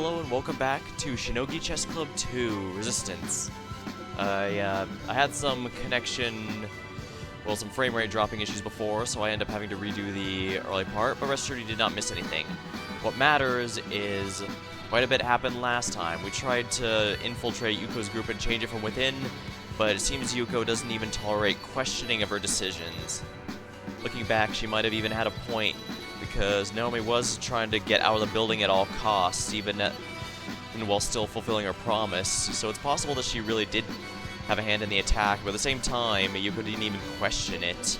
Hello and welcome back to Shinogi Chess Club 2 Resistance. I had some some frame rate dropping issues before, so I ended up having to redo the early part, but rest assured you did not miss anything. What matters is quite a bit happened last time. We tried to infiltrate Yuko's group and change it from within, but it seems Yuko doesn't even tolerate questioning of her decisions. Looking back, she might have even had a point, because Naomi was trying to get out of the building at all costs, even while still fulfilling her promise, so it's possible that she really did have a hand in the attack, but at the same time, Yuko didn't even question it.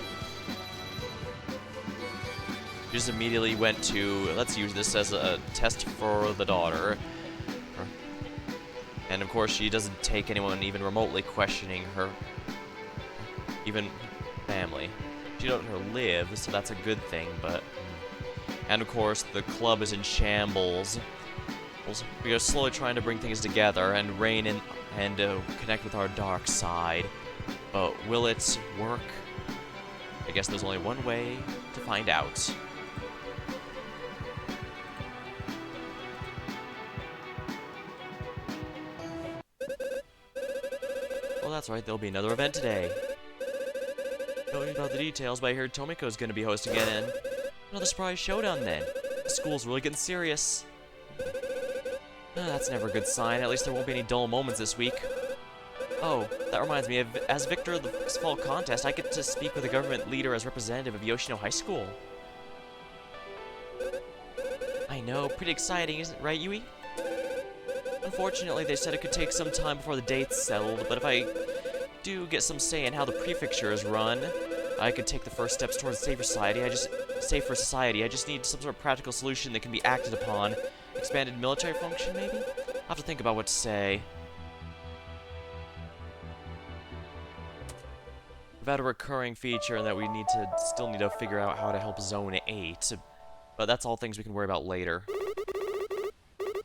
She just immediately went to, let's use this as a test for the daughter. And of course, she doesn't take anyone even remotely questioning her, even family. She doesn't let her live, so that's a good thing, but... And of course, the club is in shambles. We are slowly trying to bring things together and rein in and connect with our dark side. But will it work? I guess there's only one way to find out. Well, that's right, there'll be another event today. Don't know about the details, but I heard Tomiko's gonna be hosting it, and another surprise showdown then. The school's really getting serious. That's never a good sign. At least there won't be any dull moments this week. Oh, that reminds me, as victor of the fall contest, I get to speak with a government leader as representative of Yoshino High School. I know, pretty exciting, isn't it, right, Yui? Unfortunately, they said it could take some time before the date's settled, but if I do get some say in how the prefecture is run, I could take the first steps towards safer society. I just need some sort of practical solution that can be acted upon. Expanded military function, maybe? I'll have to think about what to say. We've had a recurring feature that we still need to figure out how to help Zone 8. But that's all things we can worry about later.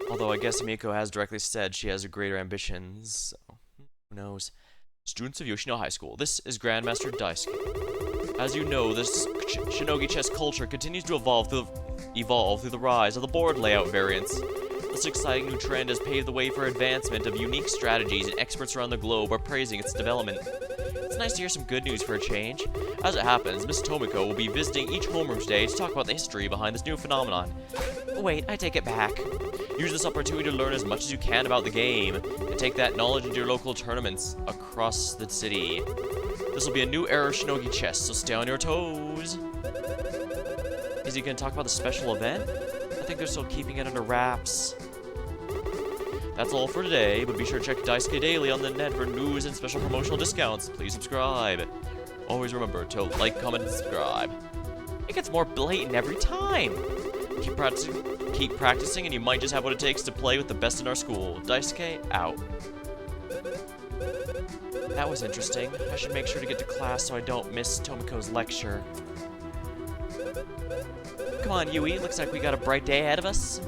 Although I guess Himiko has directly said she has greater ambitions, so who knows. Students of Yoshino High School, this is Grandmaster Daisuke. As you know, this Shinogi chess culture continues to evolve through the rise of the board layout variants. This exciting new trend has paved the way for advancement of unique strategies, and experts around the globe are praising its development. It's nice to hear some good news for a change. As it happens, Miss Tomiko will be visiting each homeroom today to talk about the history behind this new phenomenon. Wait, I take it back. Use this opportunity to learn as much as you can about the game, and take that knowledge into your local tournaments across the city. This will be a new era of Shinogi chess, so stay on your toes. Is he going to talk about the special event? I think they're still keeping it under wraps. That's all for today, but be sure to check Daisuke Daily on the net for news and special promotional discounts. Please subscribe. Always remember to like, comment, and subscribe. It gets more blatant every time. Keep practicing, and you might just have what it takes to play with the best in our school. Daisuke, out. That was interesting. I should make sure to get to class so I don't miss Tomiko's lecture. Come on, Yui. Looks like we got a bright day ahead of us.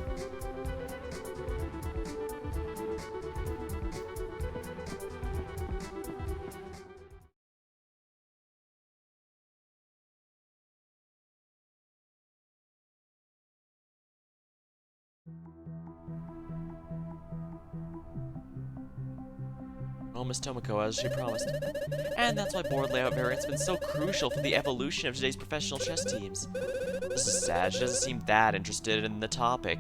Oh, Miss Tomiko, as she promised. And that's why board layout variant's been so crucial for the evolution of today's professional chess teams. This is sad, she doesn't seem that interested in the topic.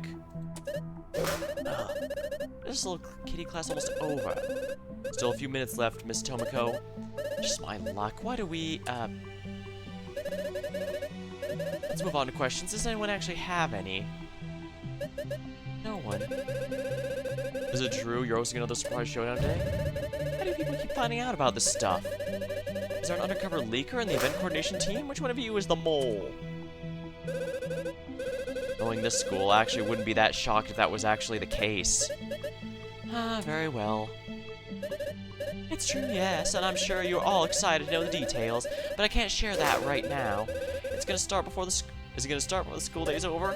This little kitty class almost over. Still a few minutes left, Miss Tomiko. Just my luck, why do we, Let's move on to questions. Does anyone actually have any? No one. Is it true you're hosting another surprise showdown today? How do people keep finding out about this stuff? Is there an undercover leaker in the event coordination team? Which one of you is the mole? Knowing this school, I actually wouldn't be that shocked if that was actually the case. Ah, very well. It's true, yes, and I'm sure you're all excited to know the details, but I can't share that right now. Is it gonna start before the school day's over?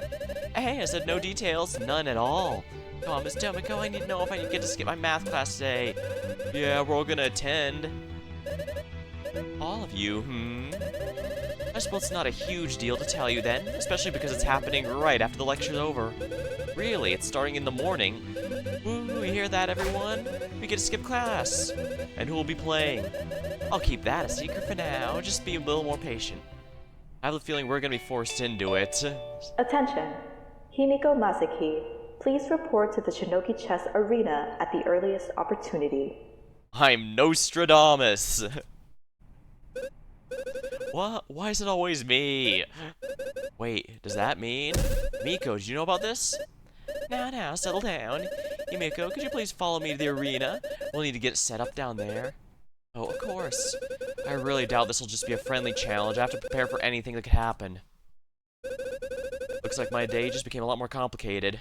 Hey, I said no details, none at all. Come on, Miss Tomiko, I need to know if I can get to skip my math class today. Yeah, we're all gonna attend. All of you, I suppose it's not a huge deal to tell you then, especially because it's happening right after the lecture's over. Really, it's starting in the morning. Woo, you hear that, everyone? We get to skip class. And who will be playing? I'll keep that a secret for now. Just be a little more patient. I have the feeling we're gonna be forced into it. Attention. Himiko Masaki, please report to the Shinogi Chess Arena at the earliest opportunity. I'm Nostradamus! What? Why is it always me? Wait, does that mean? Miko, did you know about this? Now, settle down. Himiko, could you please follow me to the arena? We'll need to get set up down there. Oh, of course. I really doubt this will just be a friendly challenge. I have to prepare for anything that could happen. Looks like my day just became a lot more complicated.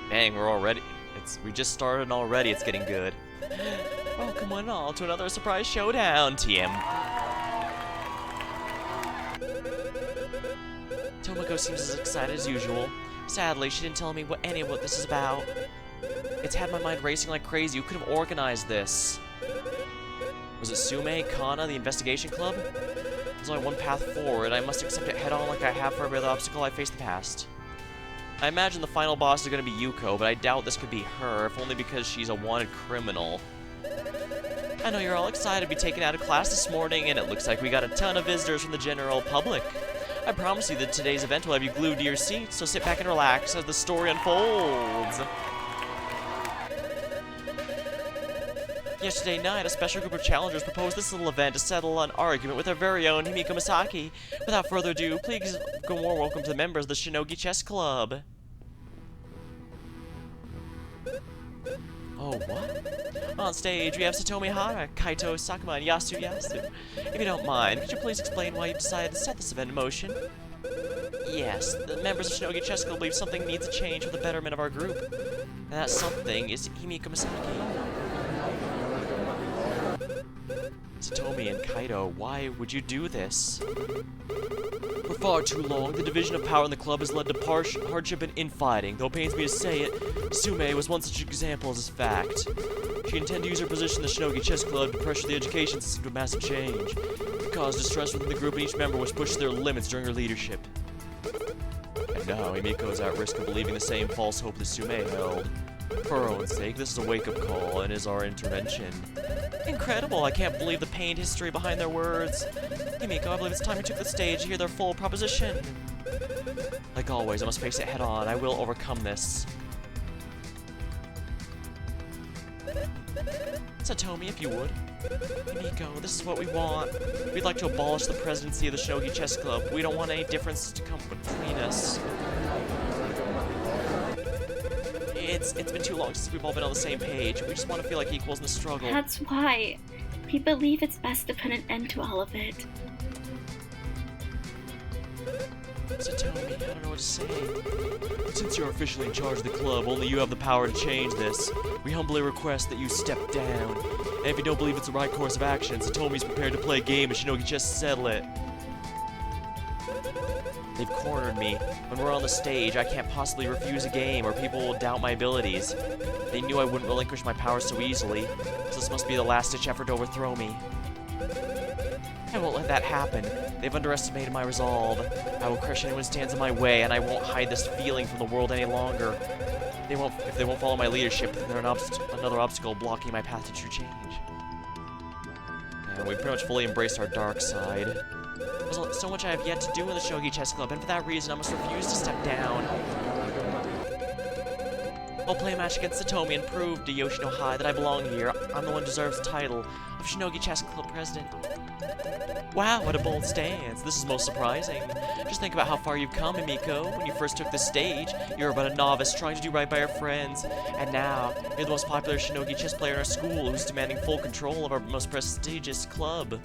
Dang, we just started and already it's getting good. Welcome one all to another surprise showdown, TM. Tomoko seems as excited as usual. Sadly, she didn't tell me any of what this is about. It's had my mind racing like crazy. Who could have organized this? Was it Sume, Kana, the investigation club? There's only one path forward. I must accept it head-on like I have for every other obstacle I faced in the past. I imagine the final boss is going to be Yuko, but I doubt this could be her, if only because she's a wanted criminal. I know you're all excited to be taken out of class this morning, and it looks like we got a ton of visitors from the general public. I promise you that today's event will have you glued to your seat, so sit back and relax as the story unfolds. Yesterday night, a special group of challengers proposed this little event to settle an argument with our very own Himiko Masaki. Without further ado, please go more welcome to the members of the Shinogi Chess Club. Oh, what? On stage, we have Satomi Hara, Kaito Sakuma, and Yasu Yasu. If you don't mind, could you please explain why you decided to set this event in motion? Yes, the members of Shinogi Chess Club believe something needs a change for the betterment of our group. And that something is Himiko Masaki. Satomi and Kaito, why would you do this? For far too long, the division of power in the club has led to hardship and infighting. Though it pains me to say it, Sume was one such example as this fact. She intended to use her position in the Shinogi Chess Club to pressure the education system to a massive change. It caused distress within the group, and each member was pushed to their limits during her leadership. And now, Himiko is at risk of believing the same false hope that Sume held. For her own sake, this is a wake-up call and is our intervention. Incredible! I can't believe the pained history behind their words. Himiko, I believe it's time you took the stage to hear their full proposition. Like always, I must face it head-on. I will overcome this. Satomi, if you would. Himiko, this is what we want. We'd like to abolish the presidency of the Shinogi Chess Club. We don't want any differences to come between us. It's been too long since we've all been on the same page. We just want to feel like equals in the struggle. That's why. We believe it's best to put an end to all of it. Satomi, I don't know what to say. Since you're officially in charge of the club, only you have the power to change this. We humbly request that you step down. And if you don't believe it's the right course of action, Satomi's prepared to play a game and Shinogi just settle it. They've cornered me. When we're on the stage, I can't possibly refuse a game or people will doubt my abilities. They knew I wouldn't relinquish my powers so easily, so this must be the last-ditch effort to overthrow me. I won't let that happen. They've underestimated my resolve. I will crush anyone who stands in my way, and I won't hide this feeling from the world any longer. If they won't follow my leadership, then they're another obstacle blocking my path to true change. And we pretty much fully embraced our dark side. There's so much I have yet to do in the Shogi Chess Club, and for that reason, I must refuse to step down. I'll play a match against Satomi and prove to Yoshino High that I belong here. I'm the one who deserves the title of Shinogi Chess Club President. Wow, what a bold stance. This is most surprising. Just think about how far you've come, Himiko. When you first took the stage, you were but a novice trying to do right by your friends. And now, you're the most popular Shinogi chess player in our school who's demanding full control of our most prestigious club.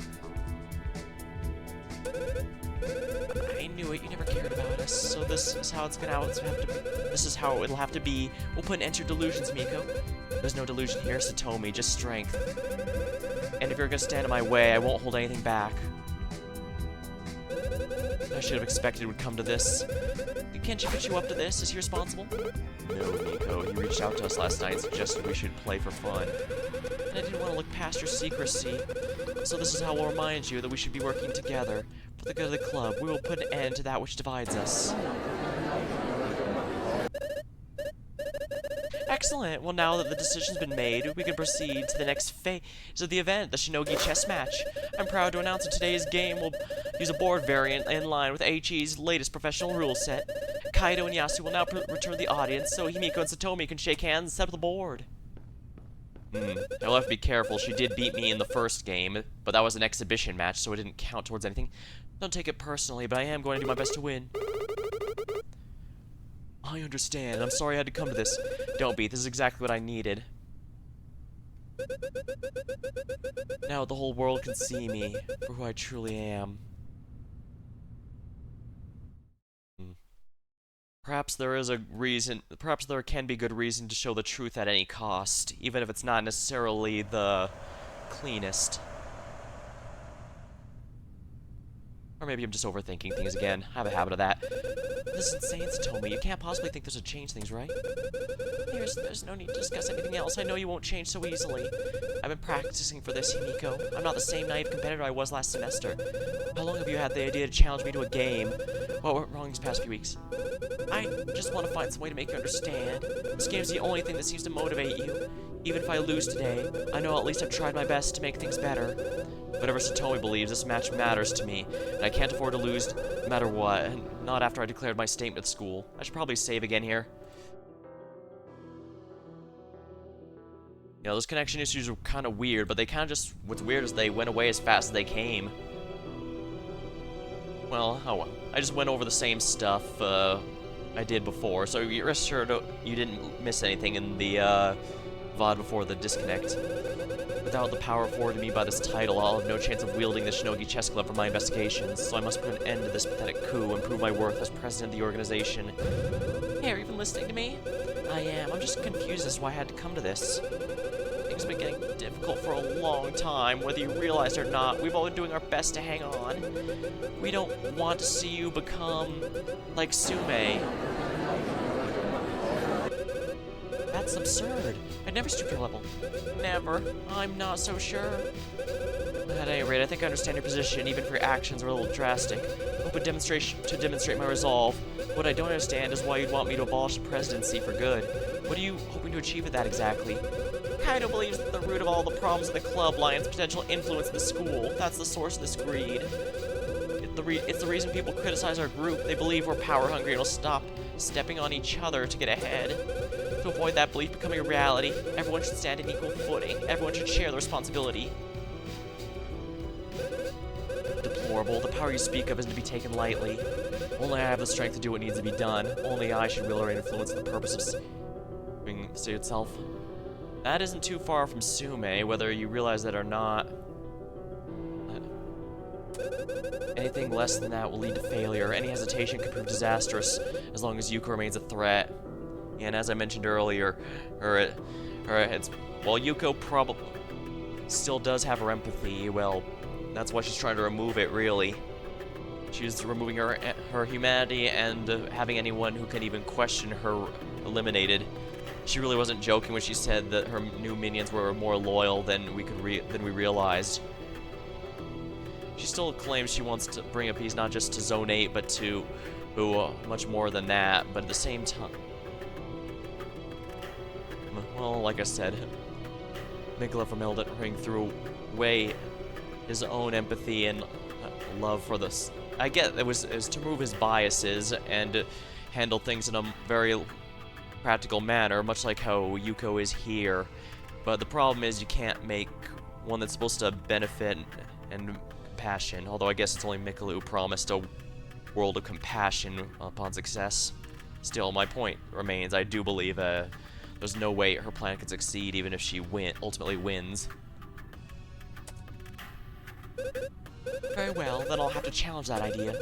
I knew it. You never cared about us. So this is how this is how it'll have to be. We'll put an end to your delusions, Miko. There's no delusion here, Satomi, just strength. And if you're gonna stand in my way, I won't hold anything back. I should have expected it would come to this. Can't she put you up to this? Is he responsible? No, Nico. He reached out to us last night and suggested we should play for fun. And I didn't want to look past your secrecy. So this is how we'll remind you that we should be working together. For the good of the club, we will put an end to that which divides us. Excellent! Well, now that the decision's been made, we can proceed to the next phase of the event, the Shinogi chess match. I'm proud to announce that today's game will use a board variant in line with HE's latest professional rule set. Kaido and Yasu will now return to the audience, so Himiko and Satomi can shake hands and set up the board. I'll have to be careful. She did beat me in the first game, but that was an exhibition match, so it didn't count towards anything. Don't take it personally, but I am going to do my best to win. I understand. I'm sorry I had to come to this. Don't be. This is exactly what I needed. Now the whole world can see me for who I truly am. Perhaps there is a reason, perhaps there can be good reason to show the truth at any cost, even if it's not necessarily the cleanest. Or maybe I'm just overthinking things again. I have a habit of that. This is insane, Satomi. You can't possibly think this would change things, right? There's no need to discuss anything else. I know you won't change so easily. I've been practicing for this, Himiko. I'm not the same naive competitor I was last semester. How long have you had the idea to challenge me to a game? What went wrong these past few weeks? I just want to find some way to make you understand. This game's the only thing that seems to motivate you. Even if I lose today, I know at least I've tried my best to make things better. Whatever Satomi believes, this match matters to me, and I can't afford to lose no matter what, and not after I declared my statement at school. I should probably save again here. You know, those connection issues were kind of weird, but they kind of just, what's weird is they went away as fast as they came. Well, oh well. I just went over the same stuff I did before, so you rest assured you didn't miss anything in the VOD before the disconnect. Without the power afforded me by this title, I'll have no chance of wielding the Shinogi Chess Club for my investigations, so I must put an end to this pathetic coup and prove my worth as president of the organization. Hey, are you even listening to me? I am. I'm just confused as to why I had to come to this. Things have been getting difficult for a long time, whether you realize it or not. We've all been doing our best to hang on. We don't want to see you become like Sume. That's absurd. I'd never stoop your level. Never. I'm not so sure. At any rate, I think I understand your position, even if your actions are a little drastic. I hope to demonstrate my resolve. What I don't understand is why you'd want me to abolish the presidency for good. What are you hoping to achieve with that exactly? Kaido believes that the root of all the problems in the club lie in its potential influence in the school. That's the source of this greed. It's the reason people criticize our group. They believe we're power-hungry and will stop stepping on each other to get ahead. To avoid that belief becoming a reality, everyone should stand on equal footing. Everyone should share the responsibility. Deplorable. The power you speak of isn't to be taken lightly. Only I have the strength to do what needs to be done. Only I should wield our influence for the purpose of serving the state itself. That isn't too far from Sume, whether you realize that or not. Anything less than that will lead to failure. Any hesitation could prove disastrous, as long as Yuko remains a threat. And as I mentioned earlier, while Yuko probably still does have her empathy, well, that's why she's trying to remove it, really. She's removing her humanity and having anyone who can even question her eliminated. She really wasn't joking when she said that her new minions were more loyal than we realized. She still claims she wants to bring a peace not just to Zone 8, but to much more than that. But at the same time, well, like I said, Nicola from Elden Ring threw away his own empathy and love for this. I get it was to remove his biases and handle things in a very practical manner, much like how Yuko is here. But the problem is you can't make one that's supposed to benefit and compassion, although I guess it's only Mikula who promised a world of compassion upon success. Still, my point remains, I do believe there's no way her plan can succeed even if she ultimately wins. Very well, then I'll have to challenge that idea.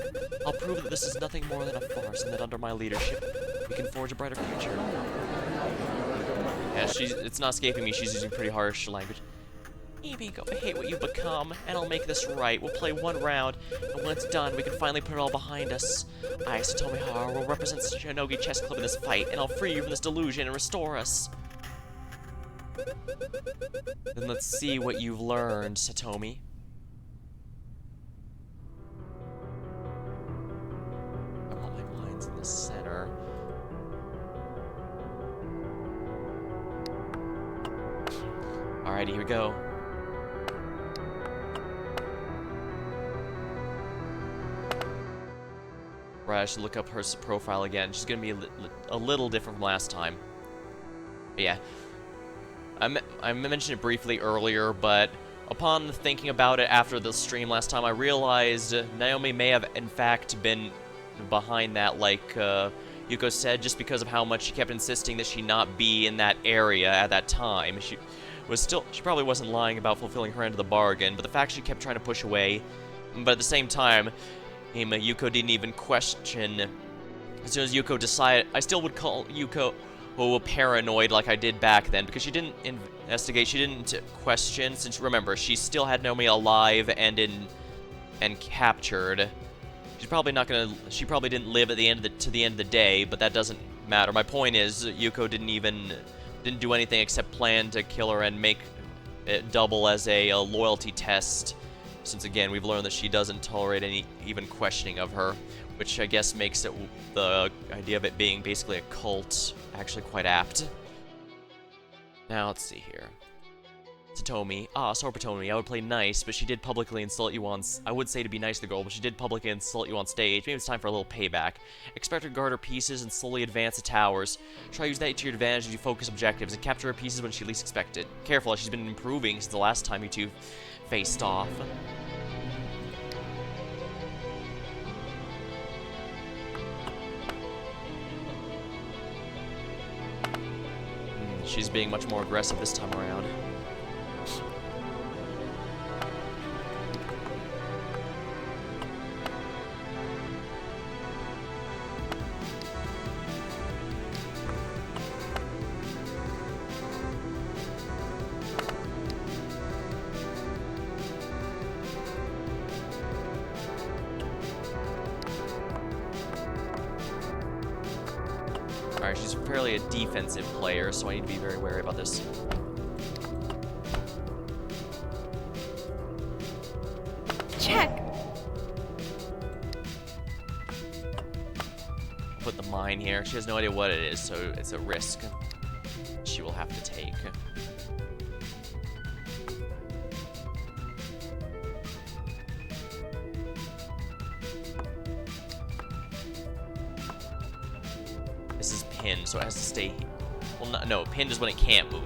I'll prove that this is nothing more than a farce and that under my leadership, we can forge a brighter future. Yeah, it's not escaping me, she's using pretty harsh language. Himiko, I hate what you've become, and I'll make this right. We'll play one round, and when it's done, we can finally put it all behind us. I, Satomi Hara, will represent Shinogi Chess Club in this fight, and I'll free you from this delusion and restore us. Then let's see what you've learned, Satomi. I want my lines in the center. Alrighty, here we go. Right, I should look up her profile again. She's gonna be a little different from last time. But yeah. I mentioned it briefly earlier, but upon thinking about it after the stream last time, I realized Naomi may have, in fact, been behind that, like Yuko said, just because of how much she kept insisting that she not be in that area at that time. She probably wasn't lying about fulfilling her end of the bargain, but the fact she kept trying to push away, but at the same time, Yuko didn't even question. As soon as Yuko decided, I still would call Yuko paranoid like I did back then, because she didn't investigate, she didn't question, since remember, she still had Naomi alive and captured. She probably didn't live at the end to the end of the day, but that doesn't matter. My point is, Yuko didn't do anything except plan to kill her and make it double as a loyalty test, since again, we've learned that she doesn't tolerate any even questioning of her, which I guess makes it, the idea of it being basically a cult, actually quite apt. Now, let's see here. Satomi. Sorry, Satomi, I would play nice, but she did publicly insult you on... I would say to be nice to the girl, but she did publicly insult you on stage. Maybe it's time for a little payback. Expect her to guard her pieces and slowly advance the towers. Try to use that to your advantage as you focus objectives, and capture her pieces when she least expects it. Careful, as she's been improving since the last time you two faced off. She's being much more aggressive this time around. Alright, she's fairly a defensive player, so I need to be very wary about this. Check! Put the mine here. She has no idea what it is, so it's a risk she will have to take. This is pinned, so it has to stay... Well, no, pinned is when it can't move.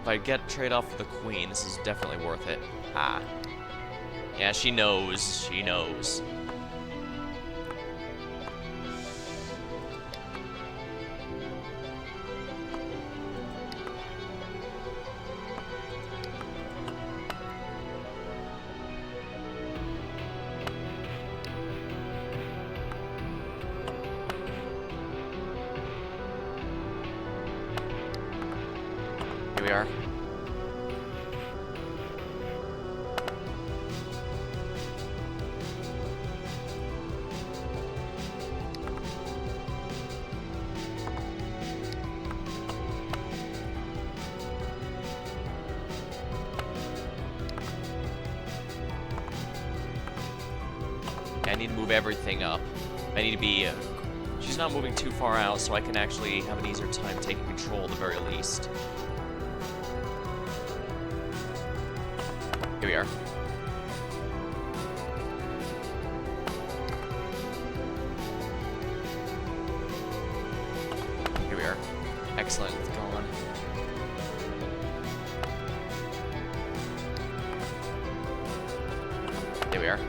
If I get trade off for the queen, this is definitely worth it. Ah. Yeah, she knows. She knows. Here we are. I need to move everything up. I need to be... she's not moving too far out, so I can actually have an easier time taking control at the very least. Here we are. Here we are. Excellent. It's gone. There we are.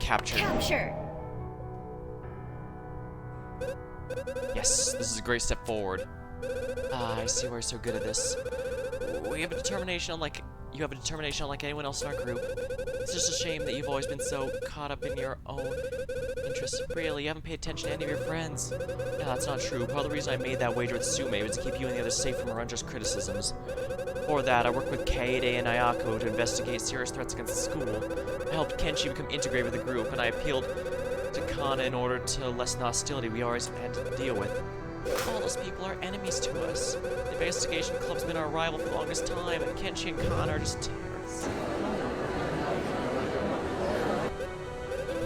captured. Capture! Yes, this is a great step forward. Ah, I see why you're so good at this. We have a determination unlike you have a determination unlike anyone else in our group. It's just a shame that you've always been so caught up in your own interests. Really, you haven't paid attention to any of your friends. No, that's not true. Part of the reason I made that wager with Sume was to keep you and the others safe from our unjust criticisms. For that, I worked with Kaede and Ayako to investigate serious threats against the school. I helped Kenshi become integrated with the group, and I appealed to Kana in order to lessen the hostility we always had to deal with. All those people are enemies to us. The investigation club's been our rival for the longest time, and Kenshi and Kana are just terrorists.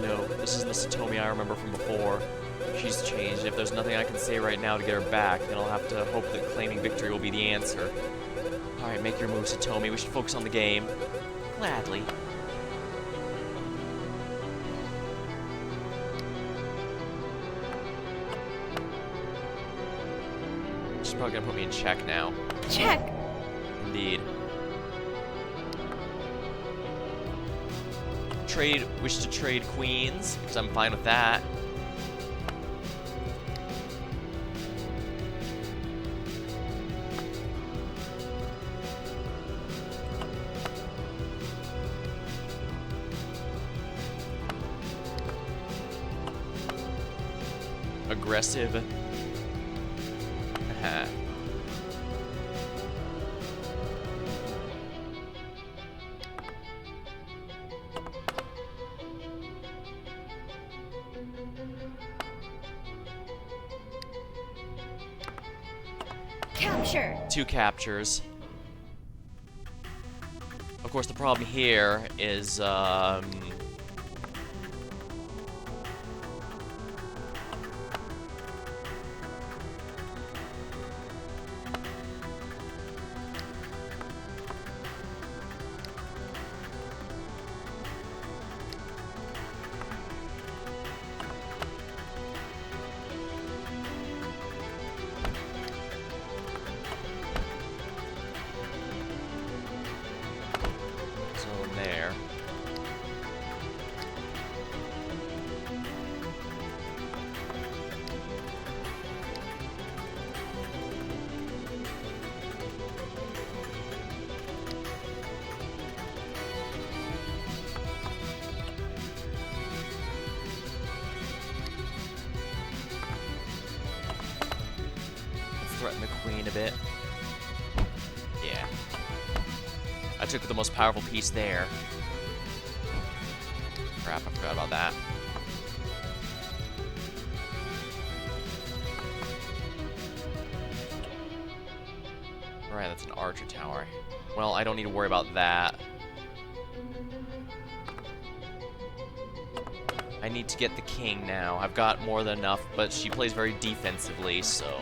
No, this isn't the Satomi I remember from before. She's changed, and if there's nothing I can say right now to get her back, then I'll have to hope that claiming victory will be the answer. Alright, make your move, Satomi. We should focus on the game. Gladly. She's probably gonna put me in check now. Check! Indeed. Wish to trade queens, because I'm fine with that. Aggressive. Haha. Capture! 2 captures. Of course, the problem here is, there. Let's threaten the queen a bit. Yeah. I took the most powerful piece there. Crap, I forgot about that. Right, that's an archer tower. Well, I don't need to worry about that. I need to get the king now. I've got more than enough, but she plays very defensively, so...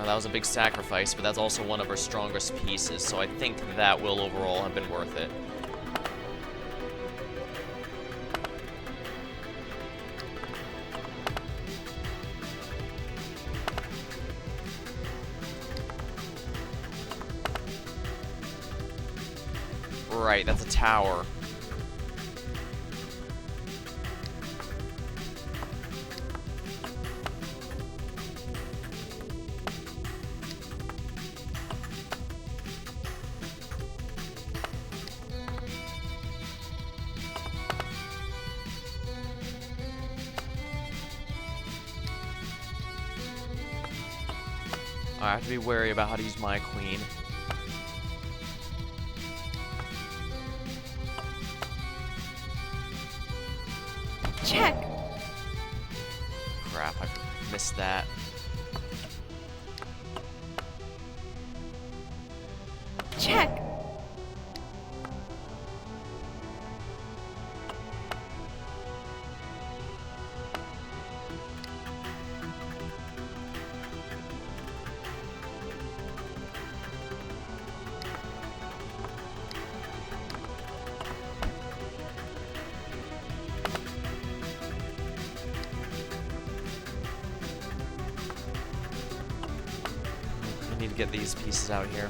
that was a big sacrifice, but that's also one of her strongest pieces, so I think that will overall have been worth it. Right, that's a tower. I have to be wary about how to use my queen. Check! Crap, I missed that. Check! need to get these pieces out here.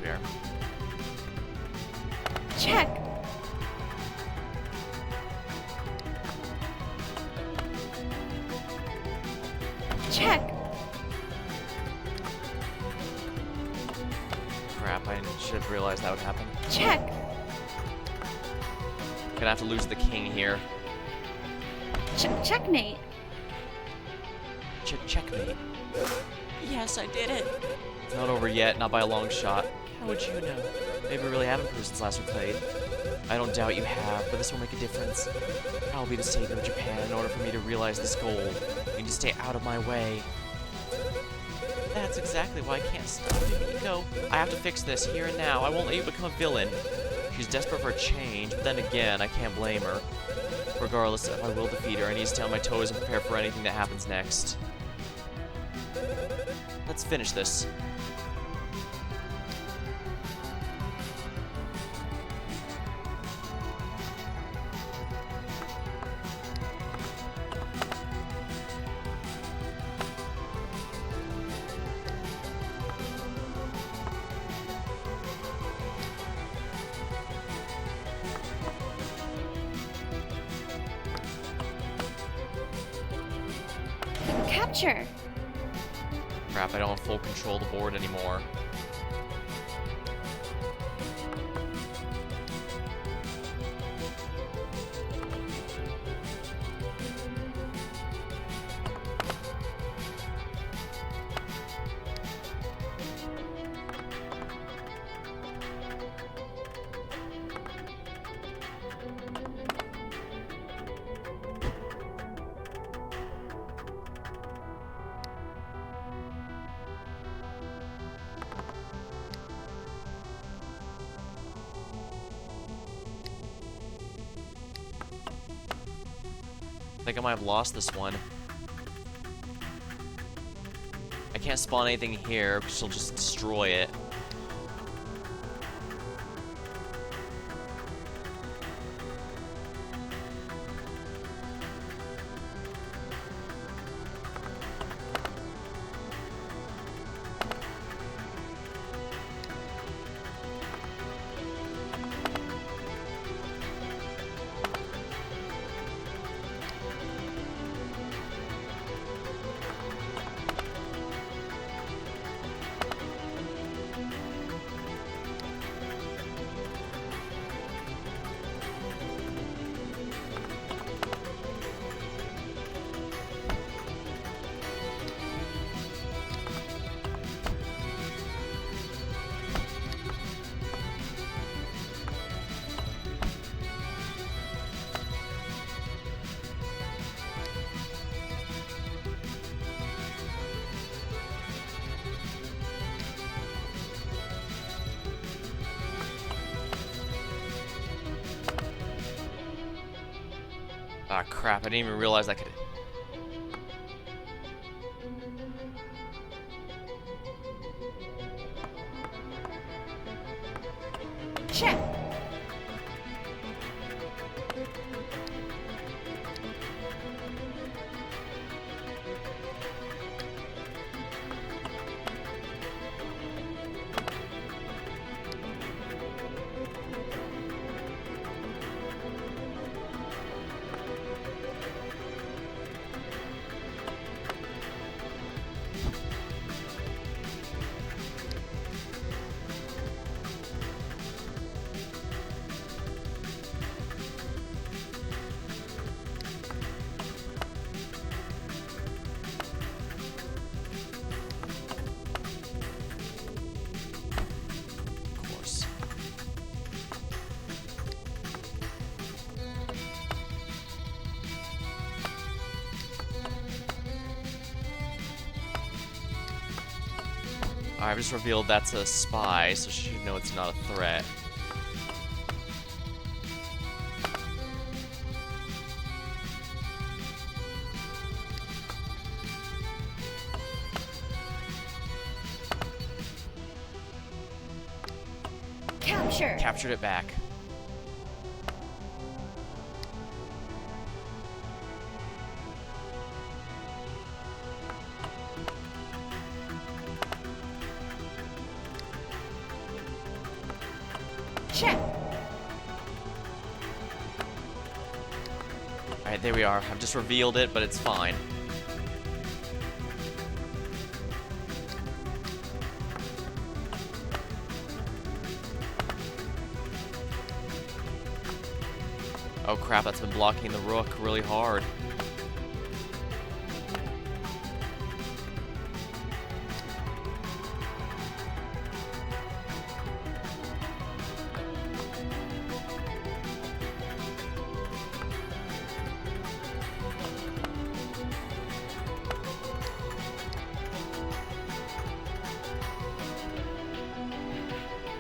There. Check. Check. Crap, I should have realized that would happen. Check. Gonna have to lose the king here. Checkmate. Checkmate. Yes, I did it. It's not over yet, not by a long shot. How would you know? Maybe we really haven't proved since last we played. I don't doubt you have, but this will make a difference. I'll be the statement of Japan in order for me to realize this goal. You need to stay out of my way. That's exactly why I can't stop you, Himiko. I have to fix this here and now. I won't let you become a villain. She's desperate for a change, but then again, I can't blame her. Regardless, if I will defeat her, I need to stay on my toes and prepare for anything that happens next. Let's finish this. Capture. Crap, I don't have full control of the board anymore. I think I might have lost this one. I can't spawn anything here because she'll just destroy it. Ah, crap, I didn't even realize I could... Check. Of course. I've just revealed that's a spy, so she should know it's not a threat. Capture. Captured it back. Check. Alright, there we are. I've just revealed it, but it's fine. Oh crap, that's been blocking the rook really hard.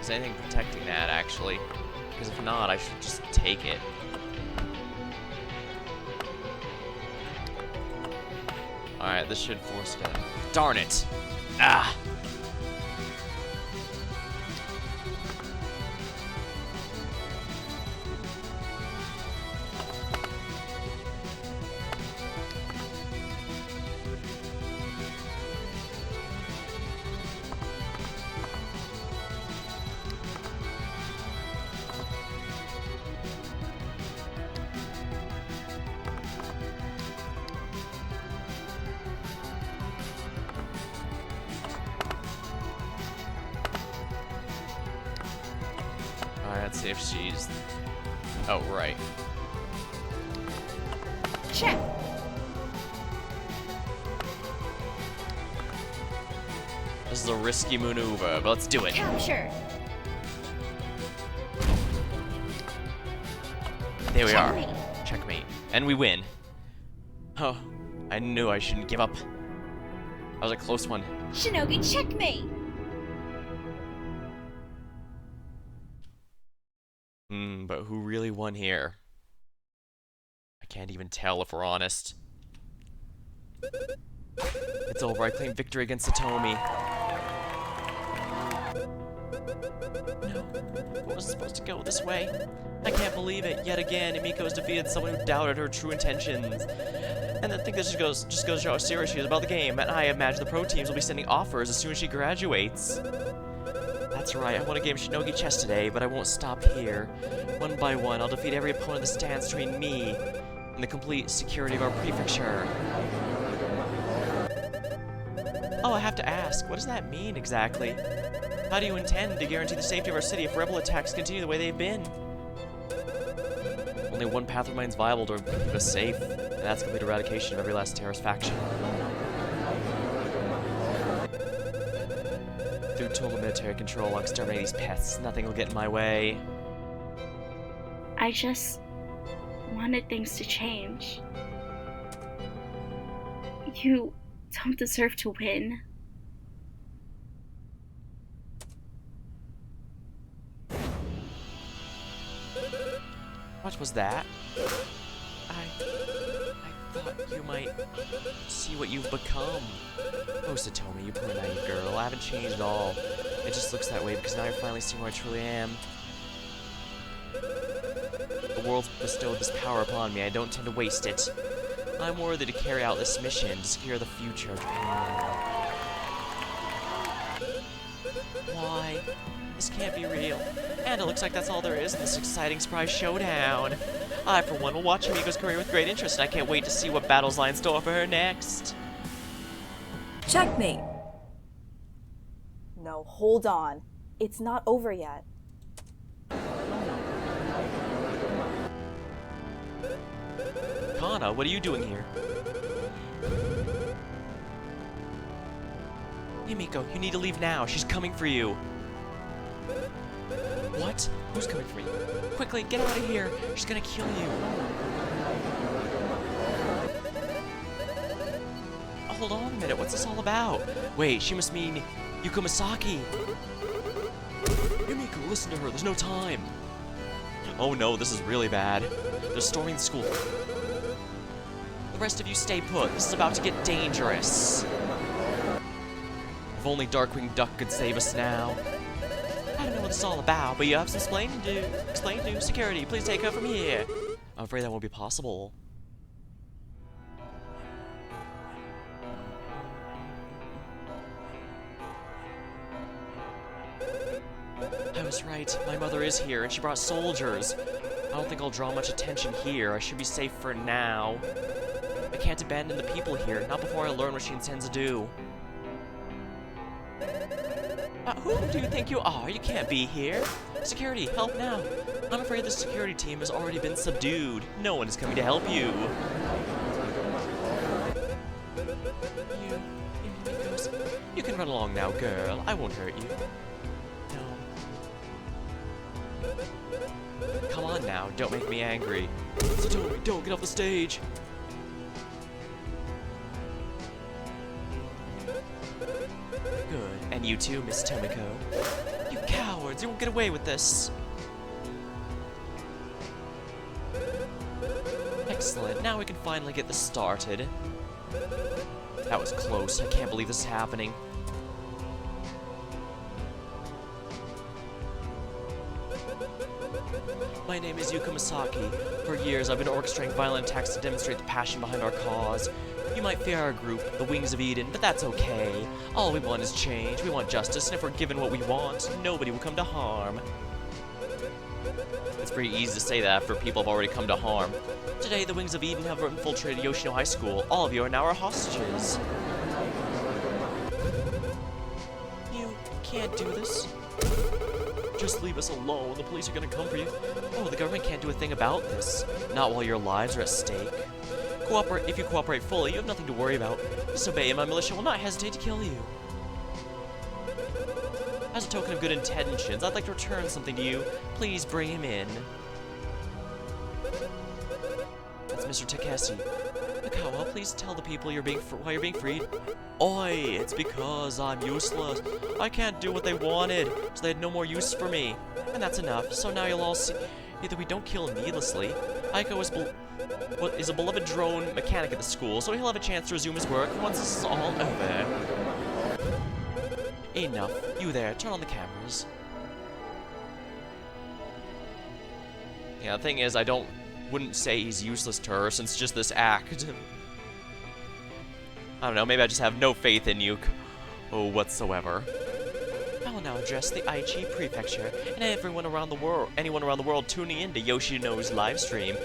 Is anything protecting that, actually? Because if not, I should just take it. Alright, this should force it. Darn it! Ah! Alright, let's see if she's... Oh, right. Check. This is a risky maneuver, but let's do it. Capture. There we are. Checkmate. Checkmate. And we win. Oh, I knew I shouldn't give up. That was a close one. Shinogi Checkmate. But who really won here? I can't even tell if we're honest. It's over. I claim victory against Satomi. No, it wasn't supposed to go this way. I can't believe it. Yet again, Himiko's defeated someone who doubted her true intentions. And I think this just goes to show how serious she is about the game. And I imagine the pro teams will be sending offers as soon as she graduates. That's right, I won a game of Shinogi Chess today, but I won't stop here. One by one, I'll defeat every opponent that stands between me and the complete security of our prefecture. Oh, I have to ask, what does that mean exactly? How do you intend to guarantee the safety of our city if rebel attacks continue the way they've been? Only one path remains viable to keep us safe, and that's complete eradication of every last terrorist faction. Through total military control, I'll exterminate these pests. Nothing will get in my way. I just wanted things to change. You don't deserve to win. What was that? I thought you might see what you've become. Oh, Satomi, you poor naive girl. I haven't changed at all. It just looks that way because now you're finally seeing who I truly am. The world's bestowed this power upon me. I don't intend to waste it. I'm worthy to carry out this mission to secure the future of Japan. Why? This can't be real. And it looks like that's all there is in this exciting surprise showdown. I, for one, will watch Himiko's career with great interest, and I can't wait to see what battles lie in store for her next. Checkmate! No, hold on. It's not over yet. Kana, what are you doing here? Himiko, you need to leave now. She's coming for you. What? Who's coming for you? Quickly, get out of here. She's gonna kill you. Oh, hold on a minute. What's this all about? Wait, she must mean Yuko Misaki. Himiko, listen to her. There's no time. Oh no, this is really bad. They're storming the school. The rest of you stay put. This is about to get dangerous. If only Darkwing Duck could save us now. I don't know what this is all about, but you have some explaining to do. Explain to security. Please take her from here. I'm afraid that won't be possible. I was right. My mother is here, and she brought soldiers. I don't think I'll draw much attention here. I should be safe for now. I can't abandon the people here, not before I learn what she intends to do. Who do you think you are? You can't be here. Security, help now. I'm afraid the security team has already been subdued. No one is coming to help you. You can run along now, girl. I won't hurt you. No. Come on now, don't make me angry. So don't get off the stage. Good. And you too, Miss Tomiko. You cowards, you won't get away with this. Excellent, now we can finally get this started. That was close, I can't believe this is happening. My name is Yuko Misaki. For years, I've been orchestrating violent attacks to demonstrate the passion behind our cause. You might fear our group, the Wings of Eden, but that's okay. All we want is change, we want justice, and if we're given what we want, nobody will come to harm. It's pretty easy to say that for people who've already come to harm. Today, the Wings of Eden have infiltrated Yoshino High School. All of you are now our hostages. You can't do this. Just leave us alone. The police are gonna come for you. Oh, the government can't do a thing about this. Not while your lives are at stake. If you cooperate fully, you have nothing to worry about. Disobey and my militia will not hesitate to kill you. As a token of good intentions, I'd like to return something to you. Please bring him in. That's Mr. Takeshi. Mikawa, please tell the people why you're being freed. Oi, it's because I'm useless. I can't do what they wanted, so they had no more use for me. And that's enough, so now you'll all see that we don't kill needlessly. Aiko is a beloved drone mechanic at the school, so he'll have a chance to resume his work once this is all over. Enough. You there, turn on the cameras. Yeah, the thing is, wouldn't say he's useless to her since just this act. I don't know, maybe I just have no faith in Yuko whatsoever. I will now address the Aichi Prefecture and anyone around the world tuning in to Yoshino's live stream.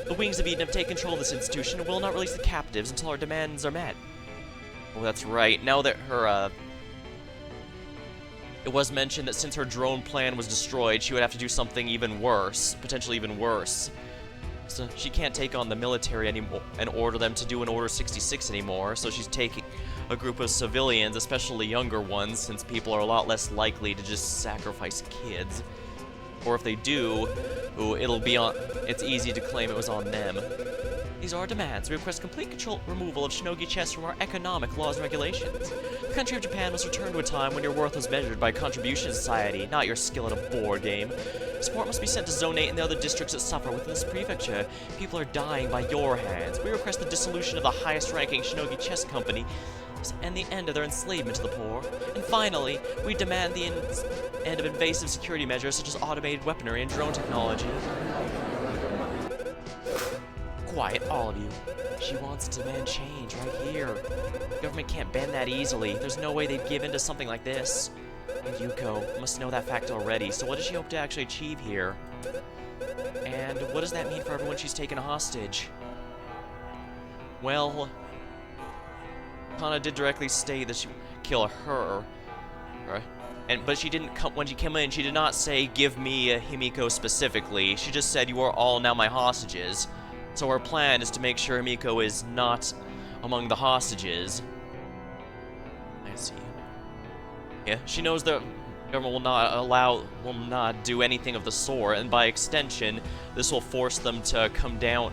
The Wings of Eden have taken control of this institution and will not release the captives until our demands are met. Oh, that's right. Now that her, it was mentioned that since her drone plan was destroyed, she would have to do something even worse, potentially even worse. So she can't take on the military anymore and order them to do an Order 66 anymore, so she's taking a group of civilians, especially younger ones, since people are a lot less likely to just sacrifice kids. Or if they do, it's easy to claim it was on them. These are our demands. We request complete removal of Shinogi chess from our economic laws and regulations. The country of Japan must return to a time when your worth was measured by contribution to society, not your skill at a board game. Support must be sent to Zone 8 and the other districts that suffer within this prefecture. People are dying by your hands. We request the dissolution of the highest-ranking Shinogi chess company and the end of their enslavement to the poor. And finally, we demand the end of invasive security measures such as automated weaponry and drone technology. Quiet, all of you. She wants to demand change right here. The government can't bend that easily. There's no way they'd give in to something like this. And Yuko must know that fact already, so what does she hope to actually achieve here? And what does that mean for everyone she's taken hostage? Well, Kana did directly state that she would kill her. Right? But she didn't when she came in, she did not say, give me a Himiko specifically. She just said, you are all now my hostages. So our plan is to make sure Himiko is not among the hostages. I see. Yeah, she knows the government will not do anything of the sort, and by extension, this will force them to come down,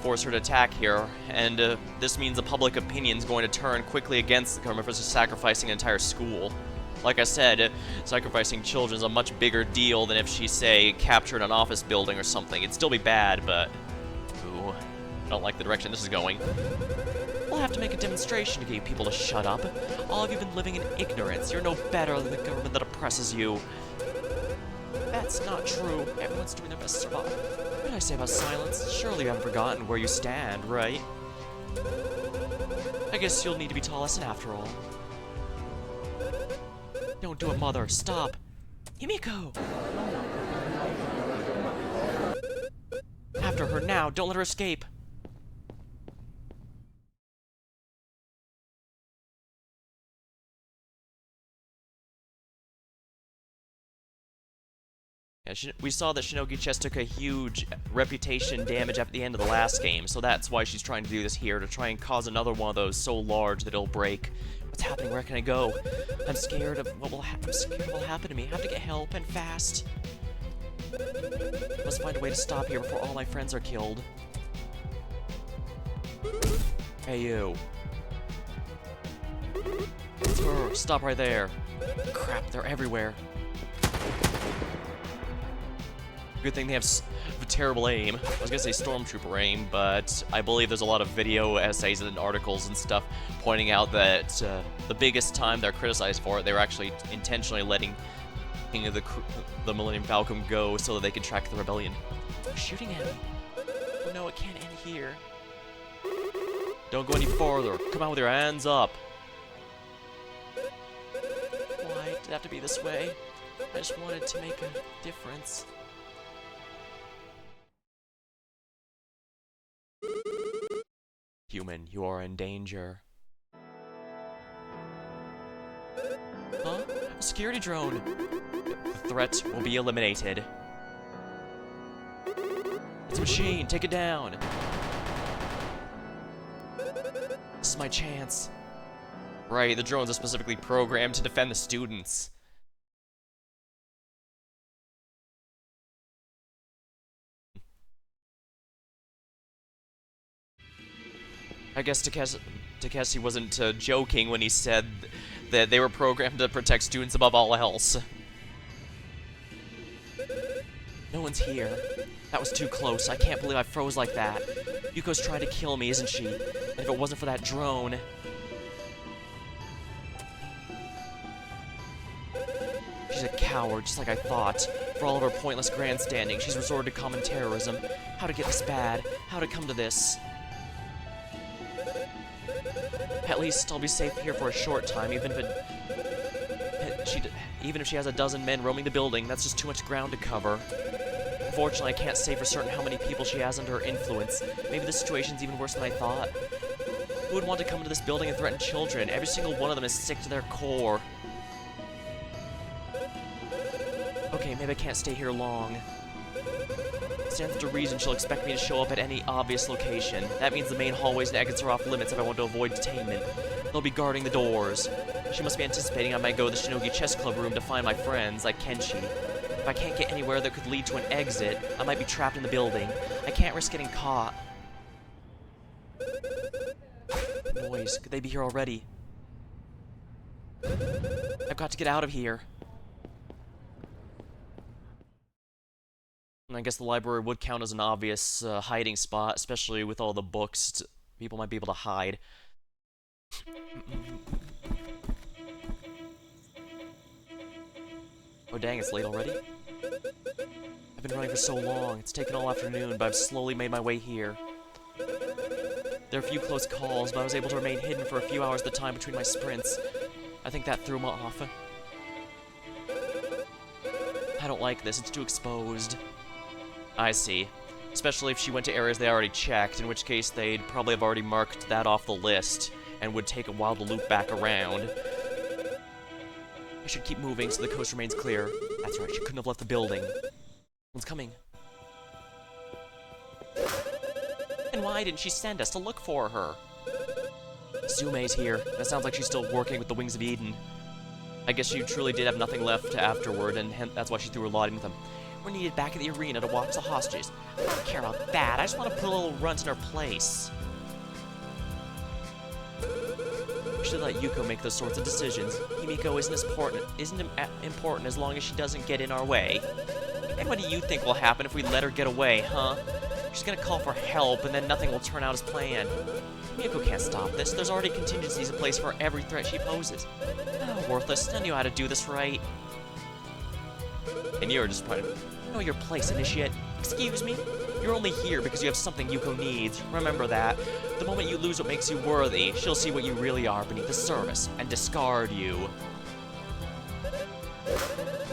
force her to attack here, and this means the public opinion is going to turn quickly against the government for sacrificing an entire school. Like I said, sacrificing children is a much bigger deal than if she, say, captured an office building or something. It'd still be bad, but ooh, I don't like the direction this is going. We'll have to make a demonstration to get people to shut up. All of you have been living in ignorance. You're no better than the government that oppresses you. That's not true. Everyone's doing their best to survive. What did I say about silence? Surely you haven't forgotten where you stand, right? I guess you'll need to be taught a lesson after all. Don't do it, Mother. Stop. Himiko! After her now, don't let her escape! Yeah, we saw that Shinogi Chess took a huge reputation damage at the end of the last game, so that's why she's trying to do this here, to try and cause another one of those so large that it'll break. What's happening? Where can I go? I'm scared of what will happen. I'm scared of what will happen to me. I have to get help, and fast. Must find a way to stop here before all my friends are killed. Hey, you. Stop right there. Crap, they're everywhere. Good thing they have terrible aim. I was gonna say stormtrooper aim, but I believe there's a lot of video essays and articles and stuff pointing out that the biggest time they're criticized for it, they were actually intentionally letting the Millennium Falcon go so that they could track the rebellion. They're shooting at him. Oh no, it can't end here. Don't go any farther. Come on with your hands up. Why did it have to be this way? I just wanted to make a difference. Human, you are in danger. Huh? A security drone! The threat will be eliminated. It's a machine, take it down! This is my chance. Right, the drones are specifically programmed to defend the students. I guess Takeshi wasn't joking when he said that they were programmed to protect students above all else. No one's here. That was too close. I can't believe I froze like that. Yuko's trying to kill me, isn't she? And if it wasn't for that drone... She's a coward, just like I thought. For all of her pointless grandstanding, she's resorted to common terrorism. How to get this bad? How to come to this? At least I'll be safe here for a short time, even if she has a dozen men roaming the building. That's just too much ground to cover. Unfortunately, I can't say for certain how many people she has under her influence. Maybe the situation's even worse than I thought. Who would want to come into this building and threaten children? Every single one of them is sick to their core. Okay, maybe I can't stay here long. Stands to reason she'll expect me to show up at any obvious location. That means the main hallways and exits are off limits if I want to avoid detainment. They'll be guarding the doors. She must be anticipating I might go to the Shinogi Chess Club room to find my friends, like Kenshi. If I can't get anywhere that could lead to an exit, I might be trapped in the building. I can't risk getting caught. Noise, could they be here already? I've got to get out of here. I guess the library would count as an obvious hiding spot, especially with all the books. People might be able to hide. Oh dang, it's late already? I've been running for so long. It's taken all afternoon, but I've slowly made my way here. There are a few close calls, but I was able to remain hidden for a few hours at a time between my sprints. I think that threw him off. I don't like this, it's too exposed. I see. Especially if she went to areas they already checked, in which case they'd probably have already marked that off the list, and would take a while to loop back around. I should keep moving so the coast remains clear. That's right, she couldn't have left the building. One's coming. And why didn't she send us to look for her? Sume's here, and it sounds like she's still working with the Wings of Eden. I guess she truly did have nothing left afterward, and that's why she threw her lot in with them. We're needed back at the arena to watch the hostages. I don't care about that. I just want to put a little runt in her place. We should let Yuko make those sorts of decisions. Himiko isn't important as long as she doesn't get in our way. And what do you think will happen if we let her get away, huh? She's gonna call for help, and then nothing will turn out as planned. Himiko can't stop this. There's already contingencies in place for every threat she poses. Oh, worthless. I knew how to do this right. And you're just pointing. Know your place, initiate. Excuse me? You're only here because you have something Yuko needs. Remember that. The moment you lose what makes you worthy, she'll see what you really are beneath the surface and discard you.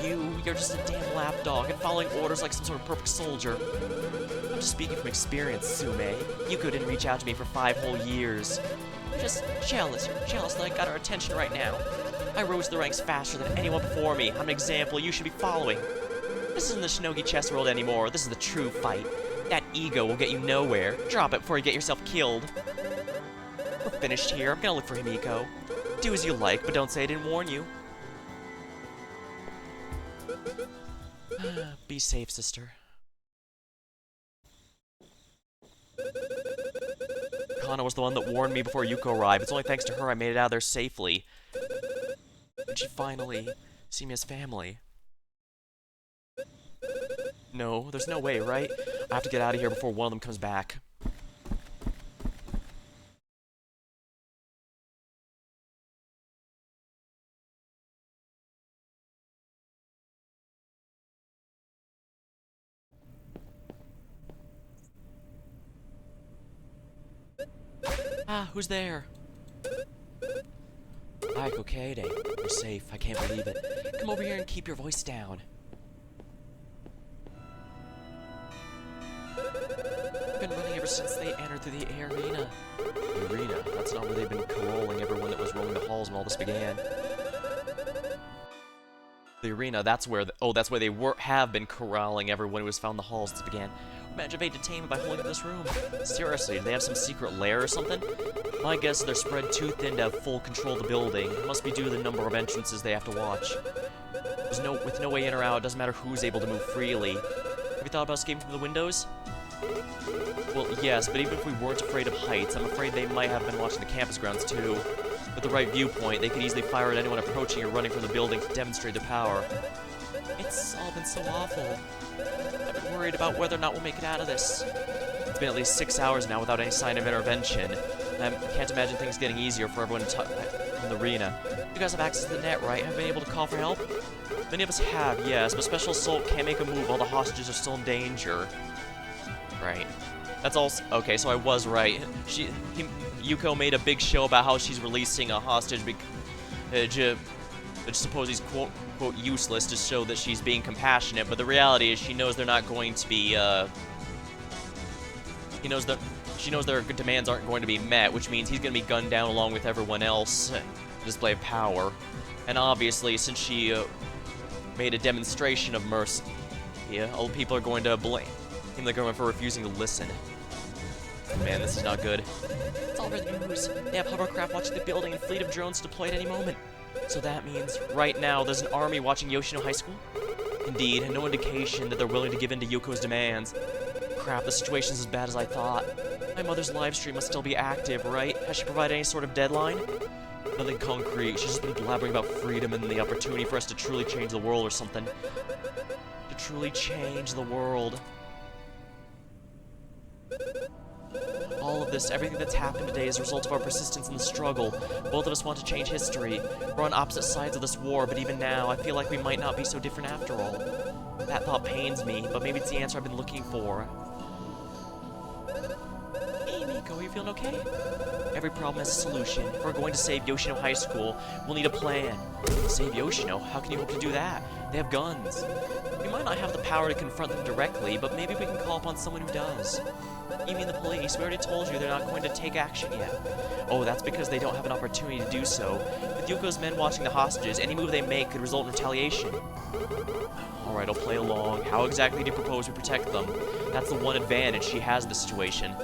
You're just a damn lapdog and following orders like some sort of perfect soldier. I'm just speaking from experience, Sume. Yuko didn't reach out to me for 5 whole years. You're just jealous. You're jealous that I got her attention right now. I rose the ranks faster than anyone before me. I'm an example you should be following. This isn't the Shinogi chess world anymore. This is the true fight. That ego will get you nowhere. Drop it before you get yourself killed. We're finished here. I'm gonna look for Himiko. Do as you like, but don't say I didn't warn you. Be safe, sister. Kana was the one that warned me before Yuko arrived. It's only thanks to her I made it out of there safely. And she finally see me as family. No, there's no way, right? I have to get out of here before one of them comes back. Ah, who's there? Hi, Kokeide. You're safe. I can't believe it. Come over here and keep your voice down. I've been running ever since they entered through the arena. The arena? That's not where they've been caroling everyone that was roaming the halls when all this began. The arena, that's where that's where they have been corralling everyone who was found in the halls since it began. Imagine if they detained me by holding up this room. Seriously, do they have some secret lair or something? My guess is they're spread too thin to have full control of the building. It must be due to the number of entrances they have to watch. With no way in or out, it doesn't matter who's able to move freely. Have you thought about escaping from the windows? Well, yes, but even if we weren't afraid of heights, I'm afraid they might have been watching the campus grounds too. With the right viewpoint, they could easily fire at anyone approaching or running from the building to demonstrate their power. It's all been so awful. I've been worried about whether or not we'll make it out of this. It's been at least 6 hours now without any sign of intervention. I can't imagine things getting easier for everyone in the arena. You guys have access to the net, right? Have been able to call for help? Many of us have, yes, but Special Assault can't make a move while the hostages are still in danger. Right. That's all. Okay, so I was right. Yuko made a big show about how she's releasing a hostage that suppose he's quote useless to show that she's being compassionate, but the reality is she knows they're not going to be she knows their demands aren't going to be met, which means he's going to be gunned down along with everyone else. Display of power. And obviously, since she made a demonstration of mercy, all people are going to blame the government for refusing to listen. Man, this is not good. It's all over the news. They have hovercraft watching the building and fleet of drones deployed at any moment. So that means, right now, there's an army watching Yoshino High School? Indeed, and no indication that they're willing to give in to Yuko's demands. Crap, the situation's as bad as I thought. My mother's live stream must still be active, right? Has she provided any sort of deadline? Nothing concrete. She's just been blabbering about freedom and the opportunity for us to truly change the world or something. To truly change the world. All of this, everything that's happened today is a result of our persistence in the struggle. Both of us want to change history. We're on opposite sides of this war, but even now, I feel like we might not be so different after all. That thought pains me, but maybe it's the answer I've been looking for. Hey, Miko, are you feeling okay? Every problem has a solution. If we're going to save Yoshino High School, we'll need a plan. Save Yoshino? How can you hope to do that? They have guns. We might not have the power to confront them directly, but maybe we can call upon someone who does. You mean the police? We already told you they're not going to take action yet. Oh, that's because they don't have an opportunity to do so. With Yuko's men watching the hostages, any move they make could result in retaliation. Alright, I'll play along. How exactly do you propose we protect them? That's the one advantage she has in this situation.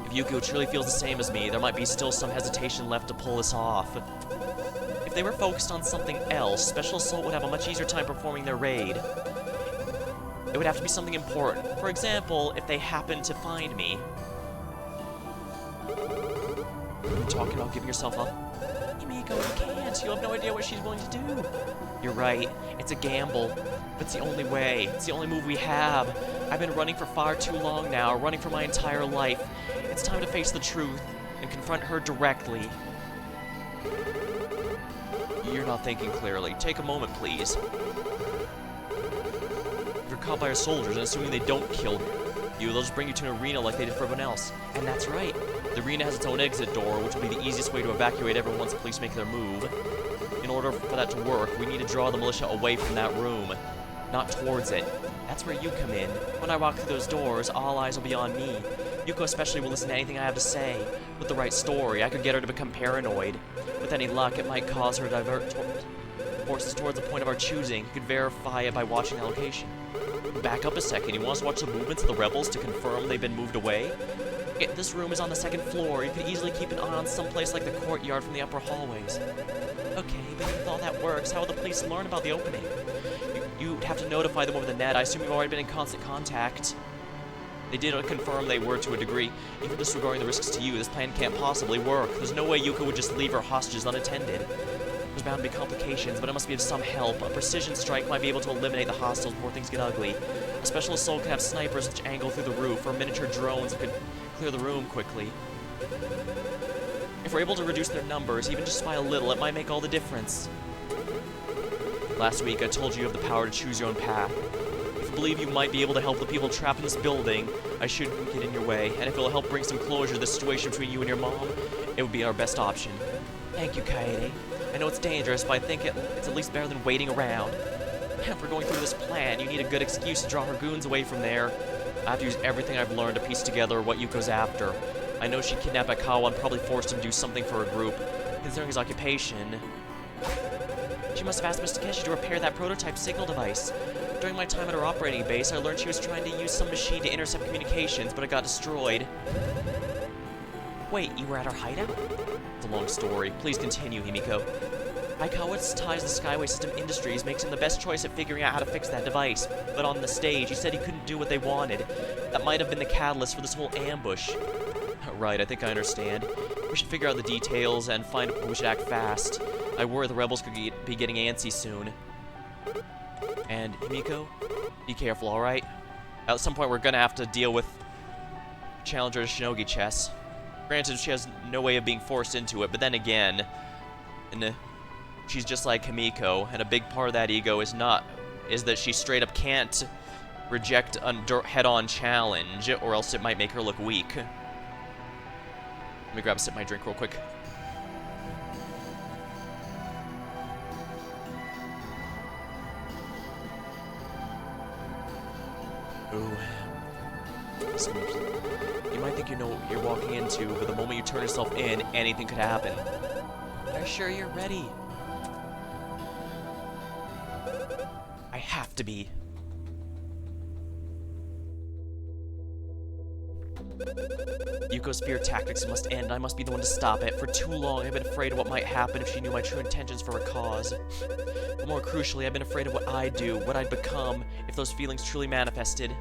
If Yuko truly feels the same as me, there might be still some hesitation left to pull this off. If they were focused on something else, Special Assault would have a much easier time performing their raid. It would have to be something important. For example, if they happen to find me. Are you talking about giving yourself up? Himiko, you can't. You have no idea what she's willing to do. You're right. It's a gamble. But it's the only way. It's the only move we have. I've been running for far too long now, running for my entire life. It's time to face the truth and confront her directly. You're not thinking clearly. Take a moment, please. If you're caught by our soldiers, and assuming they don't kill you, they'll just bring you to an arena like they did for everyone else. And that's right. The arena has its own exit door, which will be the easiest way to evacuate everyone once the police make their move. In order for that to work, we need to draw the militia away from that room, not towards it. That's where you come in. When I walk through those doors, all eyes will be on me. Yuko especially will listen to anything I have to say. With the right story, I could get her to become paranoid. With any luck, it might cause her to divert forces towards the point of our choosing. You could verify it by watching the location. Back up a second. You want us to watch the movements of the rebels to confirm they've been moved away? This room is on the second floor. You could easily keep an eye on someplace like the courtyard from the upper hallways. Okay, but if all that works, how will the police learn about the opening? You'd have to notify them over the net. I assume you've already been in constant contact. They did confirm they were to a degree. Even disregarding the risks to you, this plan can't possibly work. There's no way Yuko would just leave her hostages unattended. There's bound to be complications, but it must be of some help. A precision strike might be able to eliminate the hostiles before things get ugly. A special assault could have snipers which angle through the roof, or miniature drones that could clear the room quickly. If we're able to reduce their numbers, even just by a little, it might make all the difference. Last week, I told you have the power to choose your own path. If you believe you might be able to help the people trapped in this building, I shouldn't get in your way, and if it'll help bring some closure to the situation between you and your mom, it would be our best option. Thank you, Kaede. I know it's dangerous, but I think it's at least better than waiting around. If we're going through this plan, you need a good excuse to draw her goons away from there. I have to use everything I've learned to piece together what Yuko's after. I know she kidnapped Akawa and probably forced him to do something for her group. Considering his occupation, she must have asked Mr. Keshi to repair that prototype signal device. During my time at her operating base, I learned she was trying to use some machine to intercept communications, but it got destroyed. Wait, you were at her hideout? It's a long story. Please continue, Himiko. Aikawa's ties to Skyway System Industries makes him the best choice at figuring out how to fix that device. But on the stage, he said he couldn't do what they wanted. That might have been the catalyst for this whole ambush. Right, I think I understand. We should figure out the details and find out we should act fast. I worry the rebels could be getting antsy soon. And, Himiko, be careful, alright? At some point, we're gonna have to deal with Challenger to Shinogi chess. Granted, she has no way of being forced into it, but then again, she's just like Himiko, and a big part of that ego is that she straight up can't reject a head-on challenge, or else it might make her look weak. Let me grab a sip of my drink real quick. Ooh. You might think you know what you're walking into, but the moment you turn yourself in, anything could happen. Are you sure you're ready? I have to be. Yuko's fear tactics must end. I must be the one to stop it. For too long, I've been afraid of what might happen if she knew my true intentions for her cause. But more crucially, I've been afraid of what I'd do, what I'd become, if those feelings truly manifested.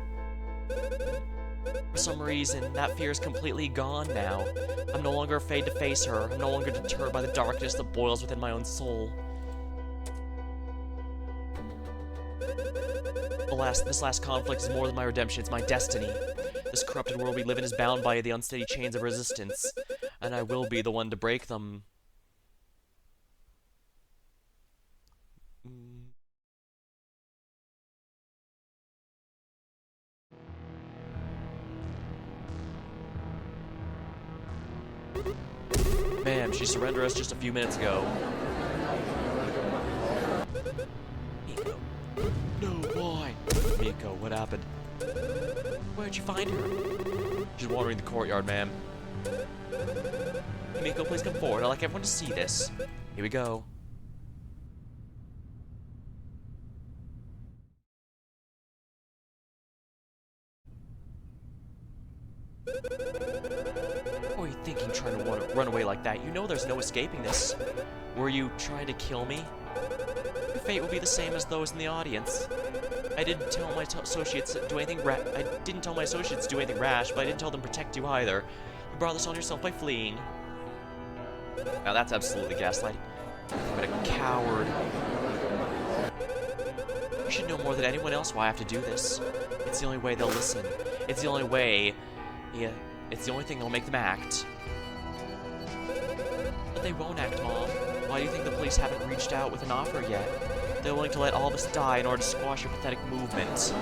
For some reason, that fear is completely gone now. I'm no longer afraid to face her. I'm no longer deterred by the darkness that boils within my own soul. Alas, this last conflict is more than my redemption, it's my destiny. This corrupted world we live in is bound by the unsteady chains of resistance, and I will be the one to break them. Man, she surrendered us just a few minutes ago. Miko. No, why? Miko, what happened? Where'd you find her? She's wandering the courtyard, ma'am. Miko, please come forward. I'd like everyone to see this. Here we go. What were you thinking trying to run away like that? You know there's no escaping this. Were you trying to kill me? Your fate will be the same as those in the audience. I didn't tell my associates to do anything rash, but I didn't tell them to protect you either. You brought this on yourself by fleeing. Now that's absolutely gaslighting. What a coward. You should know more than anyone else why I have to do this. It's the only way they'll listen. It's the only way... Yeah, it's the only thing that'll make them act. But they won't act, Mom. Why do you think the police haven't reached out with an offer yet? They're willing to let all of us die in order to squash your pathetic movement.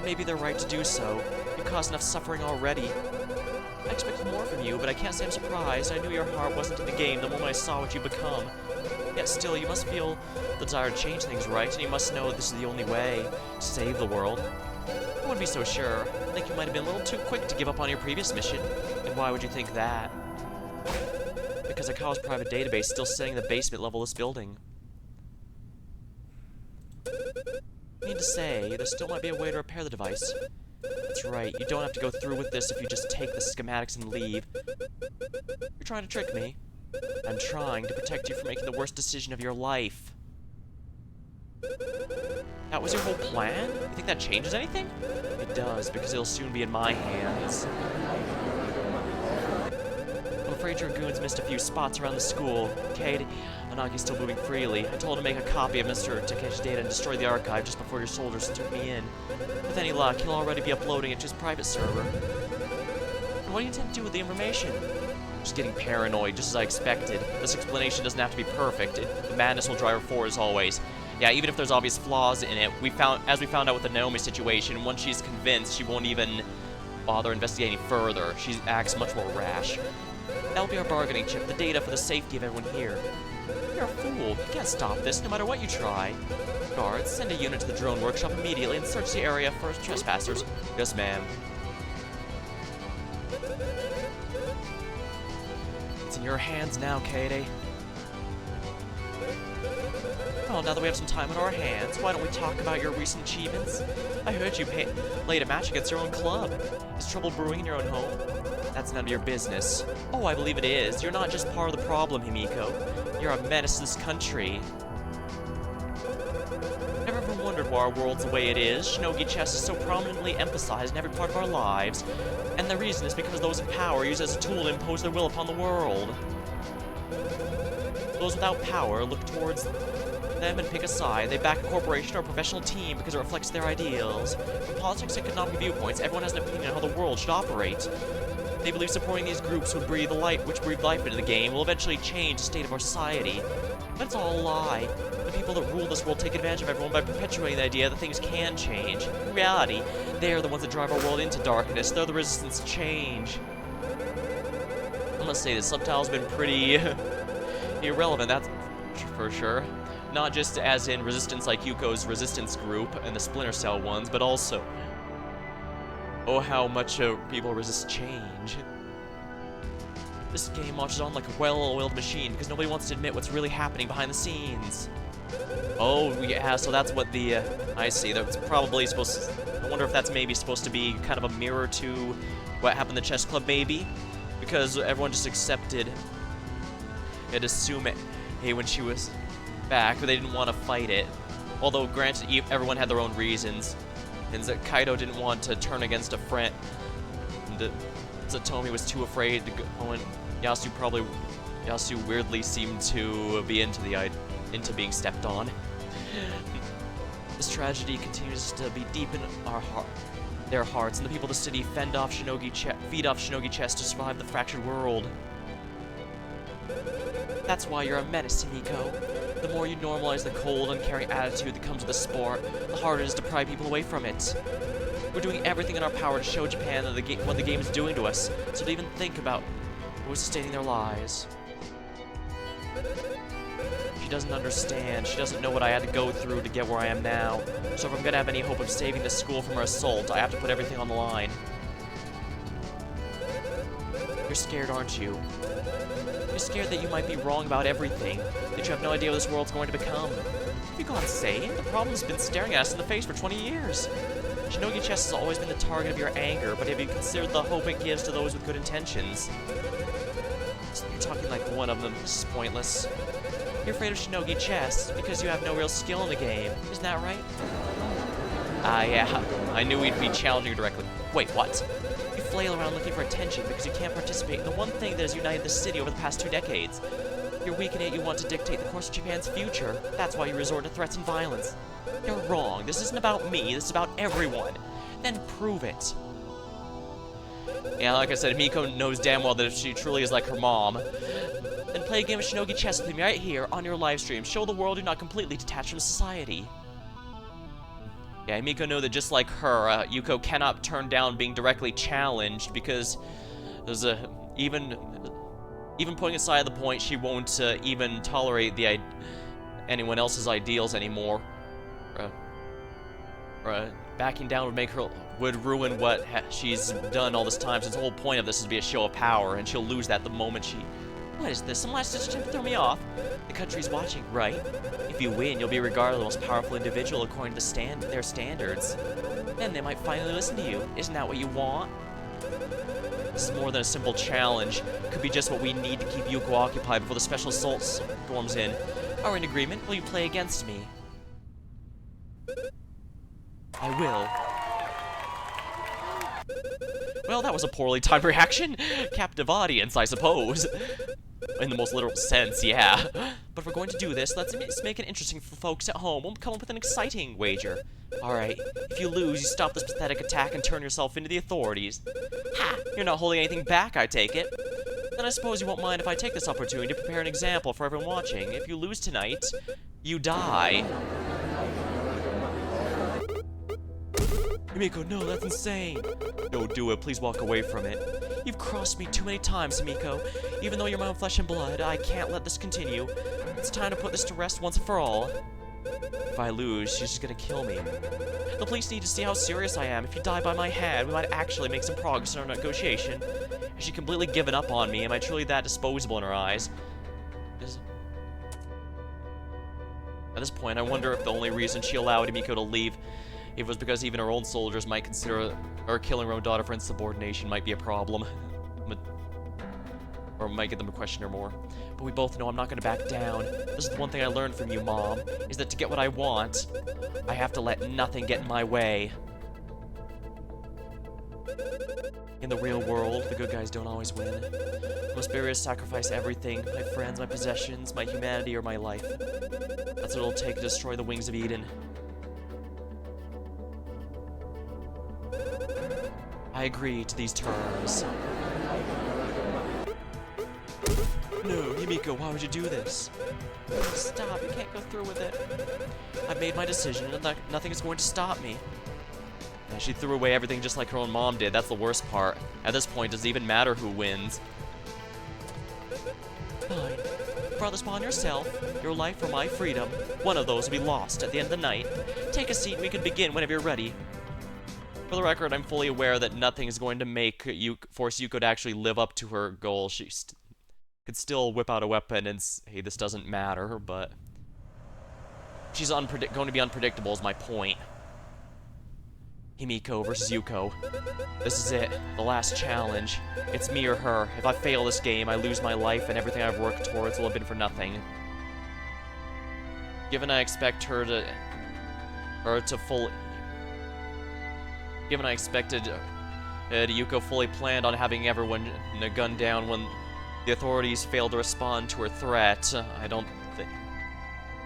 Maybe they're right to do so. You caused enough suffering already. I expected more from you, but I can't say I'm surprised. I knew your heart wasn't in the game the moment I saw what you become. Yet still, you must feel the desire to change things, right? And you must know this is the only way to save the world. I wouldn't be so sure. I think you might have been a little too quick to give up on your previous mission. And why would you think that? Because Akawa's private database is still sitting in the basement level of this building. I mean to say, there still might be a way to repair the device. That's right, you don't have to go through with this if you just take the schematics and leave. You're trying to trick me. I'm trying to protect you from making the worst decision of your life. That was your whole plan? You think that changes anything? It does, because it'll soon be in my hands. I'm afraid your goons missed a few spots around the school. Kate, Anagi's still moving freely. I told him to make a copy of Mr. Takeshi's data and destroy the archive just before your soldiers took me in. With any luck, he'll already be uploading it to his private server. And what do you intend to do with the information? Just getting paranoid, just as I expected. This explanation doesn't have to be perfect. The madness will drive her forward as always. Yeah, even if there's obvious flaws in it, as we found out with the Naomi situation, once she's convinced, she won't even bother investigating further. She acts much more rash. That'll be our bargaining chip, the data for the safety of everyone here. You're a fool. You can't stop this, no matter what you try. Guards, send a unit to the drone workshop immediately and search the area for trespassers. Yes, ma'am. It's in your hands now, Katie. Well, now that we have some time on our hands, why don't we talk about your recent achievements? I heard you played a match against your own club. Is trouble brewing in your own home? That's none of your business. Oh, I believe it is. You're not just part of the problem, Himiko. You're a menace to this country. Never ever wondered why our world's the way it is. Shinogi chess is so prominently emphasized in every part of our lives. And the reason is because those in power use it as a tool to impose their will upon the world. Those without power look towards them and pick a side. They back a corporation or a professional team because it reflects their ideals. From politics and economic viewpoints, everyone has an opinion on how the world should operate. They believe supporting these groups which breathe life into the game will eventually change the state of our society. But it's all a lie. The people that rule this world take advantage of everyone by perpetuating the idea that things can change. In reality, they are the ones that drive our world into darkness. They're the resistance to change. I must say, the subtitle's been pretty irrelevant, that's for sure. Not just as in resistance like Yuko's resistance group and the Splinter Cell ones, but also oh, how much people resist change. This game marches on like a well-oiled machine because nobody wants to admit what's really happening behind the scenes. Oh, yeah, so that's what the, I see, that's probably supposed to, I wonder if that's maybe supposed to be kind of a mirror to what happened in the chess club, maybe? Because everyone just accepted and assumed, hey, when she was back, but they didn't want to fight it. Although, granted, everyone had their own reasons. And that Kaido didn't want to turn against a friend. And Satomi was too afraid to go, and Yasu weirdly seemed to be into being stepped on. This tragedy continues to be deep in their hearts, and the people of the city feed off Shinogi chess to survive the fractured world. That's why you're a menace, Himiko. The more you normalize the cold, uncaring attitude that comes with the sport, the harder it is to pry people away from it. We're doing everything in our power to show Japan that what the game is doing to us, so to even think about we're sustaining their lives. She doesn't understand. She doesn't know what I had to go through to get where I am now. So if I'm gonna have any hope of saving this school from her assault, I have to put everything on the line. You're scared, aren't you? You're scared that you might be wrong about everything, that you have no idea what this world's going to become. Have you gone insane? The problem's been staring at us in the face for 20 years. Shinogi chess has always been the target of your anger, but have you considered the hope it gives to those with good intentions? You're talking like one of them. This is pointless. You're afraid of Shinogi chess because you have no real skill in the game. Isn't that right? Yeah. I knew we'd be challenging her directly. Wait, what? You flail around looking for attention because you can't participate in the one thing that has united the city over the past 2 decades. You're weak in it, you want to dictate the course of Japan's future. That's why you resort to threats and violence. You're wrong. This isn't about me, this is about everyone. Then prove it. Yeah, like I said, Himiko knows damn well that if she truly is like her mom, then play a game of Shinogi chess with me right here on your live stream. Show the world you're not completely detached from society. Yeah, Himiko knew that just like her, Yuko cannot turn down being directly challenged because There's a even putting aside the point she won't even tolerate anyone else's ideals anymore. Backing down would ruin what she's done all this time, since the whole point of this is to be a show of power, and she'll lose that the moment she... What is this? Some last ditch attempt to throw me off? The country's watching, right? If you win, you'll be regarded as the most powerful individual according to their standards. Then they might finally listen to you. Isn't that what you want? This is more than a simple challenge. It could be just what we need to keep Yuko occupied before the special assault storms in. Are we in agreement? Will you play against me? I will. Well, that was a poorly timed reaction. Captive audience, I suppose. In the most literal sense, yeah. But if we're going to do this, let's make it interesting for folks at home. We'll come up with an exciting wager. Alright, if you lose, you stop this pathetic attack and turn yourself into the authorities. Ha! You're not holding anything back, I take it. Then I suppose you won't mind if I take this opportunity to prepare an example for everyone watching. If you lose tonight, you die. Himiko, no, that's insane. Don't do it, please walk away from it. You've crossed me too many times, Himiko. Even though you're my own flesh and blood, I can't let this continue. It's time to put this to rest once and for all. If I lose, she's just gonna kill me. The police need to see how serious I am. If you die by my hand, we might actually make some progress in our negotiation. Has she completely given up on me? Am I truly that disposable in her eyes? At this point, I wonder if the only reason she allowed Himiko to leave, if it was because even her own soldiers might consider her killing her own daughter for insubordination might be a problem. Or might get them to question her more. But we both know I'm not going to back down. This is the one thing I learned from you, Mom, is that to get what I want, I have to let nothing get in my way. In the real world, the good guys don't always win. Most barriers sacrifice everything, my friends, my possessions, my humanity, or my life. That's what it'll take to destroy the wings of Eden. I agree to these terms. No, Himiko, why would you do this? Stop, you can't go through with it. I've made my decision, and nothing is going to stop me. And she threw away everything just like her own mom did. That's the worst part. At this point, does it even matter who wins? Fine. Brought this upon yourself, your life or my freedom. One of those will be lost at the end of the night. Take a seat and we can begin whenever you're ready. For the record, I'm fully aware that nothing is going to force Yuko to actually live up to her goal. She could still whip out a weapon and say, this doesn't matter, but... She's going to be unpredictable is my point. Himiko versus Yuko. This is it. The last challenge. It's me or her. If I fail this game, I lose my life and everything I've worked towards will have been for nothing. Given I expected Yuko fully planned on having everyone gunned down when the authorities failed to respond to her threat, I don't think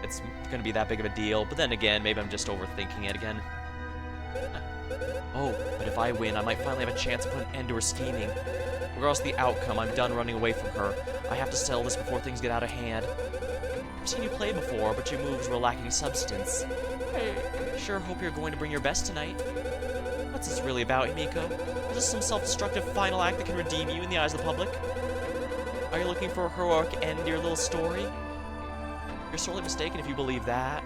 it's gonna be that big of a deal. But then again, maybe I'm just overthinking it again. Oh, but if I win, I might finally have a chance to put an end to her scheming. Regardless of the outcome, I'm done running away from her. I have to settle this before things get out of hand. I've seen you play before, but your moves were lacking substance. I sure hope you're going to bring your best tonight. What's this really about, Himiko? Is this some self-destructive final act that can redeem you in the eyes of the public? Are you looking for a heroic end to your little story? You're sorely mistaken if you believe that.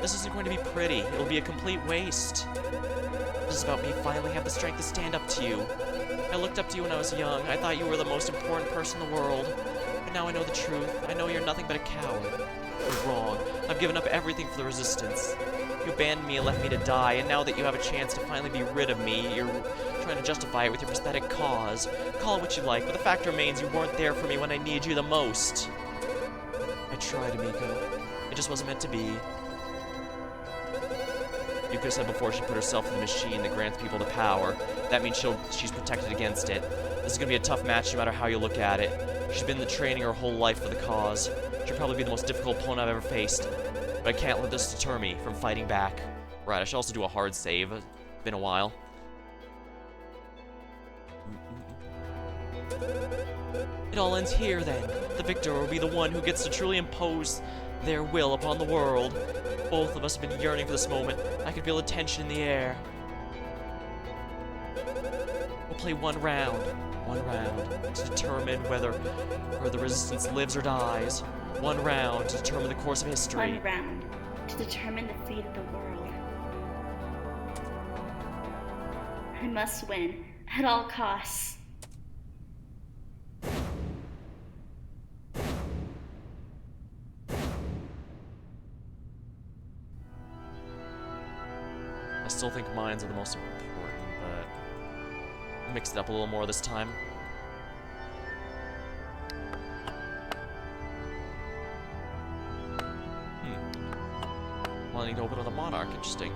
This isn't going to be pretty. It'll be a complete waste. This is about me finally have the strength to stand up to you. I looked up to you when I was young. I thought you were the most important person in the world. But now I know the truth. I know you're nothing but a coward. You're wrong. I've given up everything for the resistance. You abandoned me and left me to die, and now that you have a chance to finally be rid of me, you're trying to justify it with your pathetic cause. Call it what you like, but the fact remains you weren't there for me when I needed you the most. I tried, Himiko. It just wasn't meant to be. Yuko said before she put herself in the machine that grants people the power. That means she's protected against it. This is going to be a tough match no matter how you look at it. She's been in the training her whole life for the cause. She'll probably be the most difficult opponent I've ever faced. But I can't let this deter me from fighting back. Right, I should also do a hard save. It's been a while. It all ends here, then. The victor will be the one who gets to truly impose their will upon the world. Both of us have been yearning for this moment. I can feel the tension in the air. We'll play one round to determine whether the resistance lives or dies. One round to determine the course of history. One round to determine the fate of the world. I must win at all costs. I still think mines are the most important, but I'll mix it up a little more this time. Wanting to open with a monarch, interesting.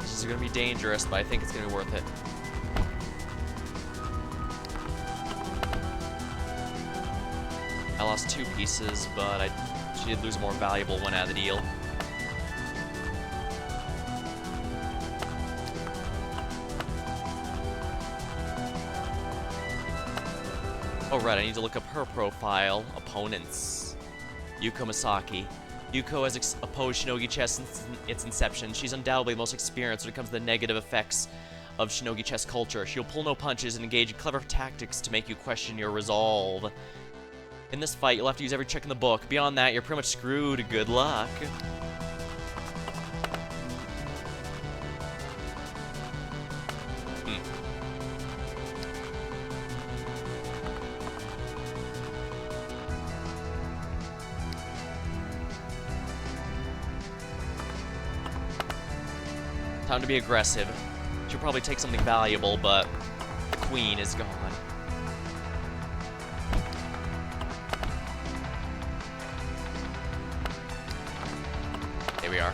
This is gonna be dangerous, but I think it's gonna be worth it. I lost 2 pieces, but she did lose a more valuable one out of the deal. Oh right, I need to look up her profile. Opponents. Yuko Misaki. Yuko has opposed Shinogi chess since its inception. She's undoubtedly the most experienced when it comes to the negative effects of Shinogi chess culture. She'll pull no punches and engage in clever tactics to make you question your resolve. In this fight, you'll have to use every trick in the book. Beyond that, you're pretty much screwed. Good luck. Time to be aggressive. She'll probably take something valuable, but the queen is gone. Here we are.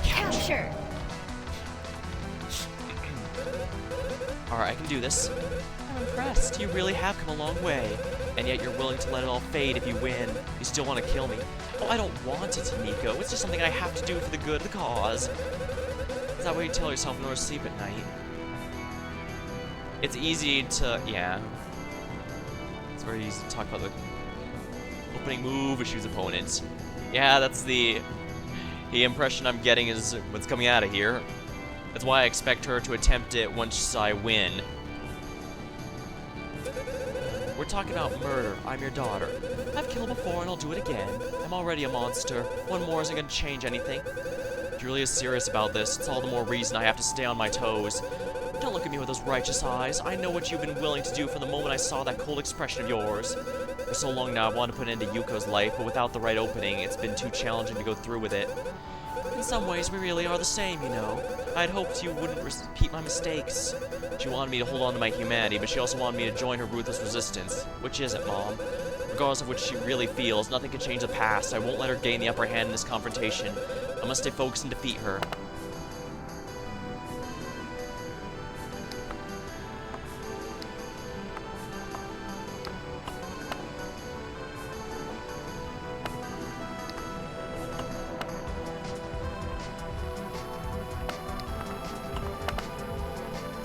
Capture! Alright, I can do this. I'm impressed. You really have come a long way. And yet you're willing to let it all fade if you win. You still want to kill me. Oh, I don't want it, Himiko. It's just something I have to do for the good of the cause. Is that what you tell yourself in order to sleep at night? It's easy to... yeah. It's very easy to talk about the opening move, choose opponents. Yeah, that's the impression I'm getting is what's coming out of here. That's why I expect her to attempt it once I win. We're talking about murder. I'm your daughter. I've killed before and I'll do it again. I'm already a monster. One more isn't gonna change anything. If you're really serious about this, it's all the more reason I have to stay on my toes. Don't look at me with those righteous eyes. I know what you've been willing to do from the moment I saw that cold expression of yours. For so long now I've wanted to put an end to Yuko's life, but without the right opening, it's been too challenging to go through with it. In some ways, we really are the same, you know. I'd hoped you wouldn't repeat my mistakes. She wanted me to hold on to my humanity, but she also wanted me to join her ruthless resistance. Which is it, Mom? Regardless of what she really feels, nothing can change the past. I won't let her gain the upper hand in this confrontation. I must stay focused and defeat her.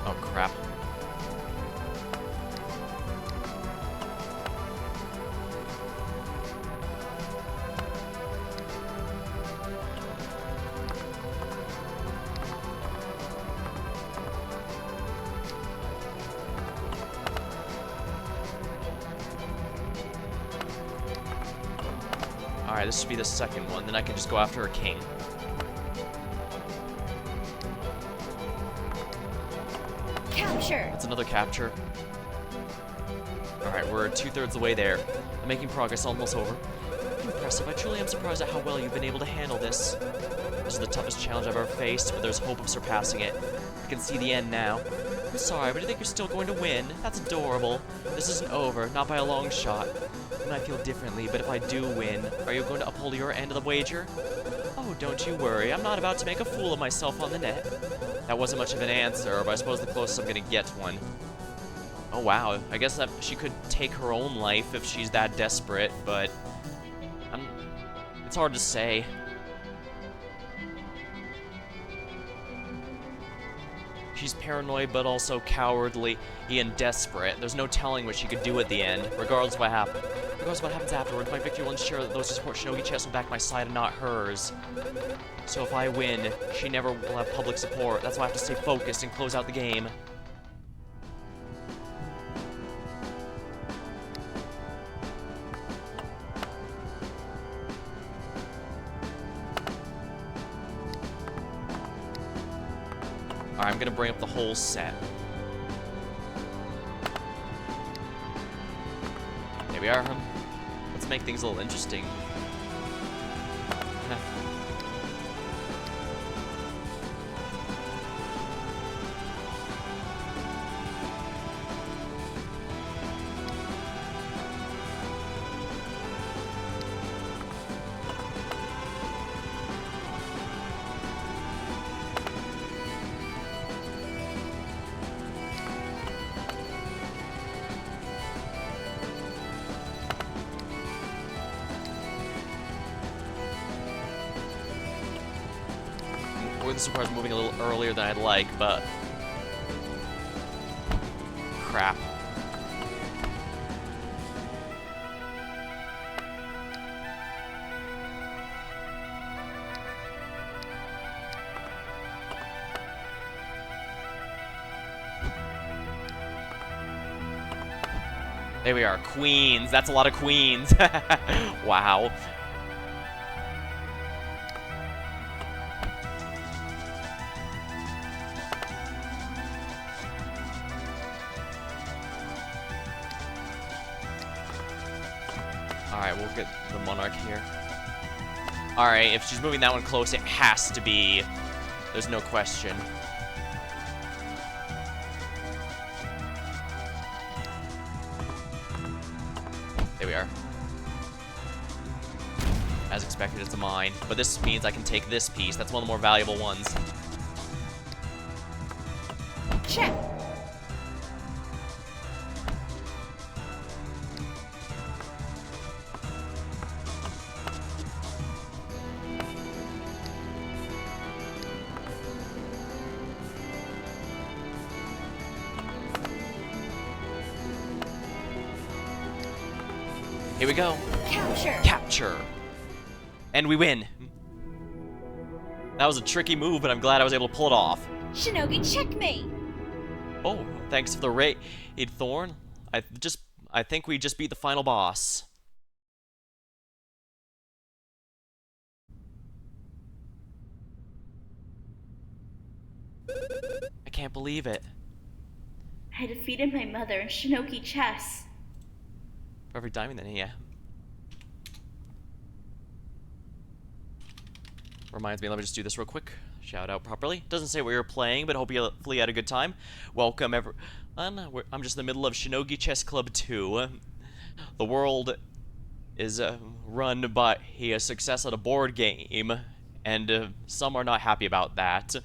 Oh, crap. Alright, this should be the second one, then I can just go after her king. Capture! That's another capture. Alright, we're 2/3 the way there. I'm making progress, almost over. Impressive. I truly am surprised at how well you've been able to handle this. This is the toughest challenge I've ever faced, but there's hope of surpassing it. I can see the end now. I'm sorry, but I think you're still going to win. That's adorable. This isn't over, not by a long shot. You might feel differently, but if I do win, are you going to uphold your end of the wager? Oh, don't you worry. I'm not about to make a fool of myself on the net. That wasn't much of an answer, but I suppose the closest I'm gonna get to one. Oh, wow. I guess that she could take her own life if she's that desperate, but... it's hard to say. She's paranoid, but also cowardly and desperate. There's no telling what she could do at the end, regardless of what happens. Regardless of what happens afterwards, my victory will ensure that those who support Shinogi Chess will back my side and not hers. So if I win, she never will have public support. That's why I have to stay focused and close out the game. Alright, I'm gonna bring up the whole set. There we are. Let's make things a little interesting. The super is moving a little earlier than I'd like, but... crap. There we are, queens. That's a lot of queens. Wow. Alright, we'll get the Monarch here. Alright, if she's moving that one close, it has to be. There's no question. There we are. As expected, it's a mine. But this means I can take this piece. That's one of the more valuable ones. Check! Here we go. Capture! Capture! And we win. That was a tricky move, but I'm glad I was able to pull it off. Shinogi Checkmate! Oh, thanks for the raid, Thorn. I think we just beat the final boss. I can't believe it. I defeated my mother in Shinogi Chess. Perfect timing then, yeah. Reminds me, let me just do this real quick. Shout out properly. Doesn't say what you're playing, but hopefully you had a good time. Welcome everyone. I'm just in the middle of Shinogi Chess Club 2. The world is run by a success at a board game, and some are not happy about that.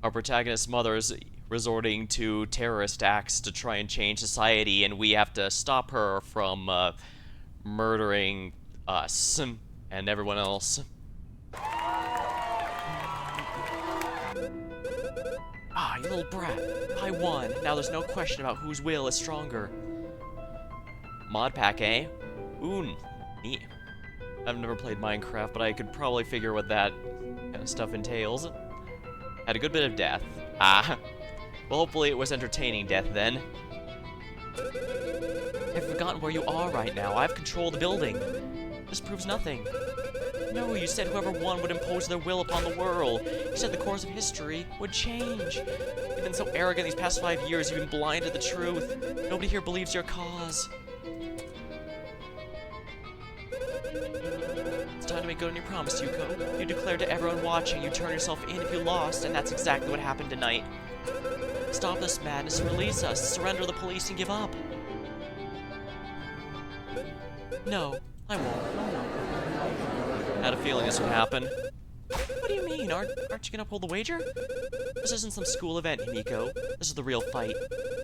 Our protagonist's mother is resorting to terrorist acts to try and change society, and we have to stop her from murdering us and everyone else. Ah, you little brat. I won. Now there's no question about whose will is stronger. Mod pack, eh? Ooh, neat. I've never played Minecraft, but I could probably figure what that kind of stuff entails. Had a good bit of death. Ah. Well, hopefully it was entertaining death then. I've forgotten where you are right now. I have control of the building. This proves nothing. No, you said whoever won would impose their will upon the world. You said the course of history would change. You've been so arrogant these past 5 years, you've been blind to the truth. Nobody here believes your cause. It's time to make good on your promise, Yuko. You declared to everyone watching you'd turn yourself in if you lost, and that's exactly what happened tonight. Stop this madness, release us, surrender the police, and give up. No, I won't. I had a feeling this would happen. What do you mean? Aren't you gonna pull the wager? This isn't some school event, Himiko. This is the real fight.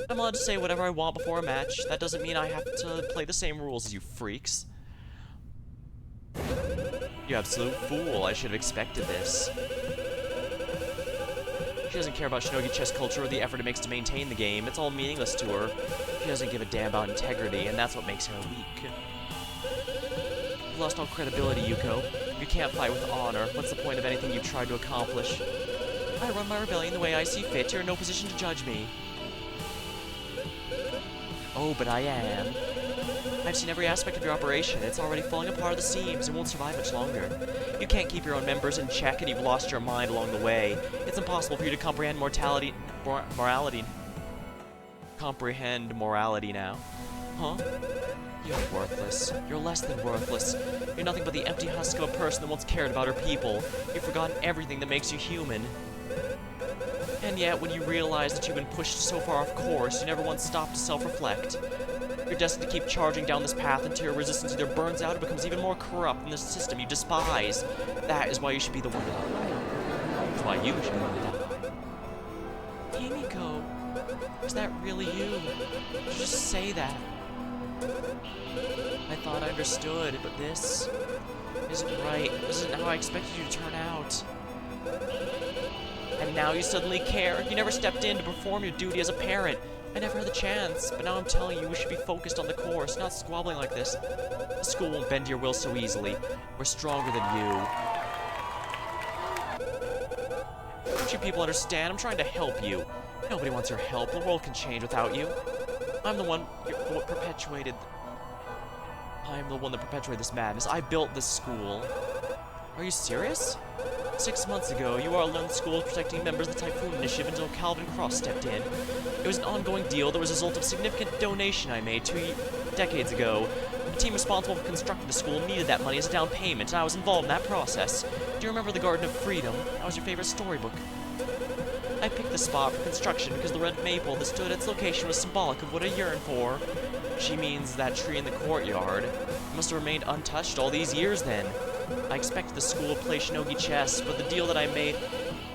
I'm allowed to say whatever I want before a match. That doesn't mean I have to play the same rules as you freaks. You absolute fool. I should have expected this. She doesn't care about Shinogi chess culture or the effort it makes to maintain the game. It's all meaningless to her. She doesn't give a damn about integrity, and that's what makes her weak. You've lost all credibility, Yuko. You can't fight with honor. What's the point of anything you've tried to accomplish? I run my rebellion the way I see fit. You're in no position to judge me. Oh, but I am. I've seen every aspect of your operation. It's already falling apart at the seams and won't survive much longer. You can't keep your own members in check, and you've lost your mind along the way. It's impossible for you to comprehend morality now. Huh? You're worthless. You're less than worthless. You're nothing but the empty husk of a person that once cared about her people. You've forgotten everything that makes you human. And yet, when you realize that you've been pushed so far off course, you never once stopped to self-reflect. You're destined to keep charging down this path until your resistance either burns out or becomes even more corrupt than the system you despise. That is why you should be the one to die. That's why you should be the one to die. Himiko, is that really you? Just say that. I thought I understood, but this isn't right. This isn't how I expected you to turn out. And now you suddenly care. You never stepped in to perform your duty as a parent. I never had the chance, but now I'm telling you we should be focused on the course, not squabbling like this. The school won't bend to your will so easily. We're stronger than you. Don't you people understand? I'm trying to help you. Nobody wants your help. The world can change without you. I'm the one that perpetuated this madness. I built this school. Are you serious? 6 months ago, you all learned the school was protecting members of the Typhoon Initiative until Calvin Cross stepped in. It was an ongoing deal that was a result of a significant donation I made 2 decades ago. The team responsible for constructing the school needed that money as a down payment, and I was involved in that process. Do you remember the Garden of Freedom? That was your favorite storybook. I picked the spot for construction because the red maple that stood at its location was symbolic of what I yearned for. She means that tree in the courtyard. It must have remained untouched all these years then. I expected the school to play Shinogi chess, but the deal that I made,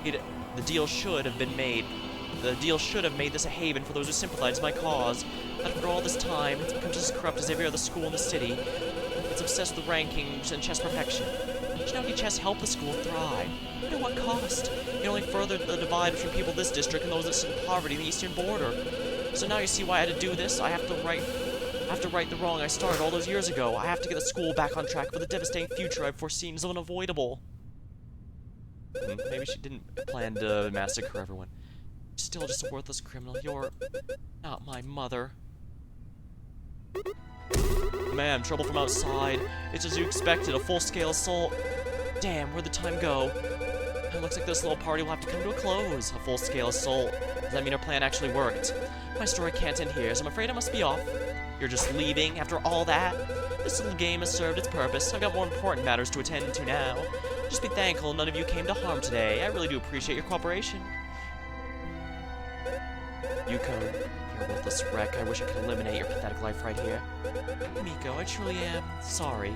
the deal should have made this a haven for those who sympathize with my cause. But after all this time, it's become just as corrupt as every other school in the city. It's obsessed with rankings and chess perfection. Shinogi chess helped the school thrive. But at what cost? It only furthered the divide between people of this district and those that sit in poverty in the eastern border. So now you see why I had to do this. I have to right the wrong I started all those years ago. I have to get the school back on track for the devastating future I've foreseen is unavoidable. Maybe she didn't plan to massacre everyone. Still just a worthless criminal. You're not my mother. Man, trouble from outside. It's as you expected, a full-scale assault. Damn, where'd the time go? It looks like this little party will have to come to a close. A full-scale assault. Does that mean our plan actually worked? My story can't end here, so I'm afraid I must be off. You're just leaving after all that? This little game has served its purpose. I've got more important matters to attend to now. Just be thankful none of you came to harm today. I really do appreciate your cooperation. Yuko, you're a worthless wreck. I wish I could eliminate your pathetic life right here. Himiko, I truly am sorry.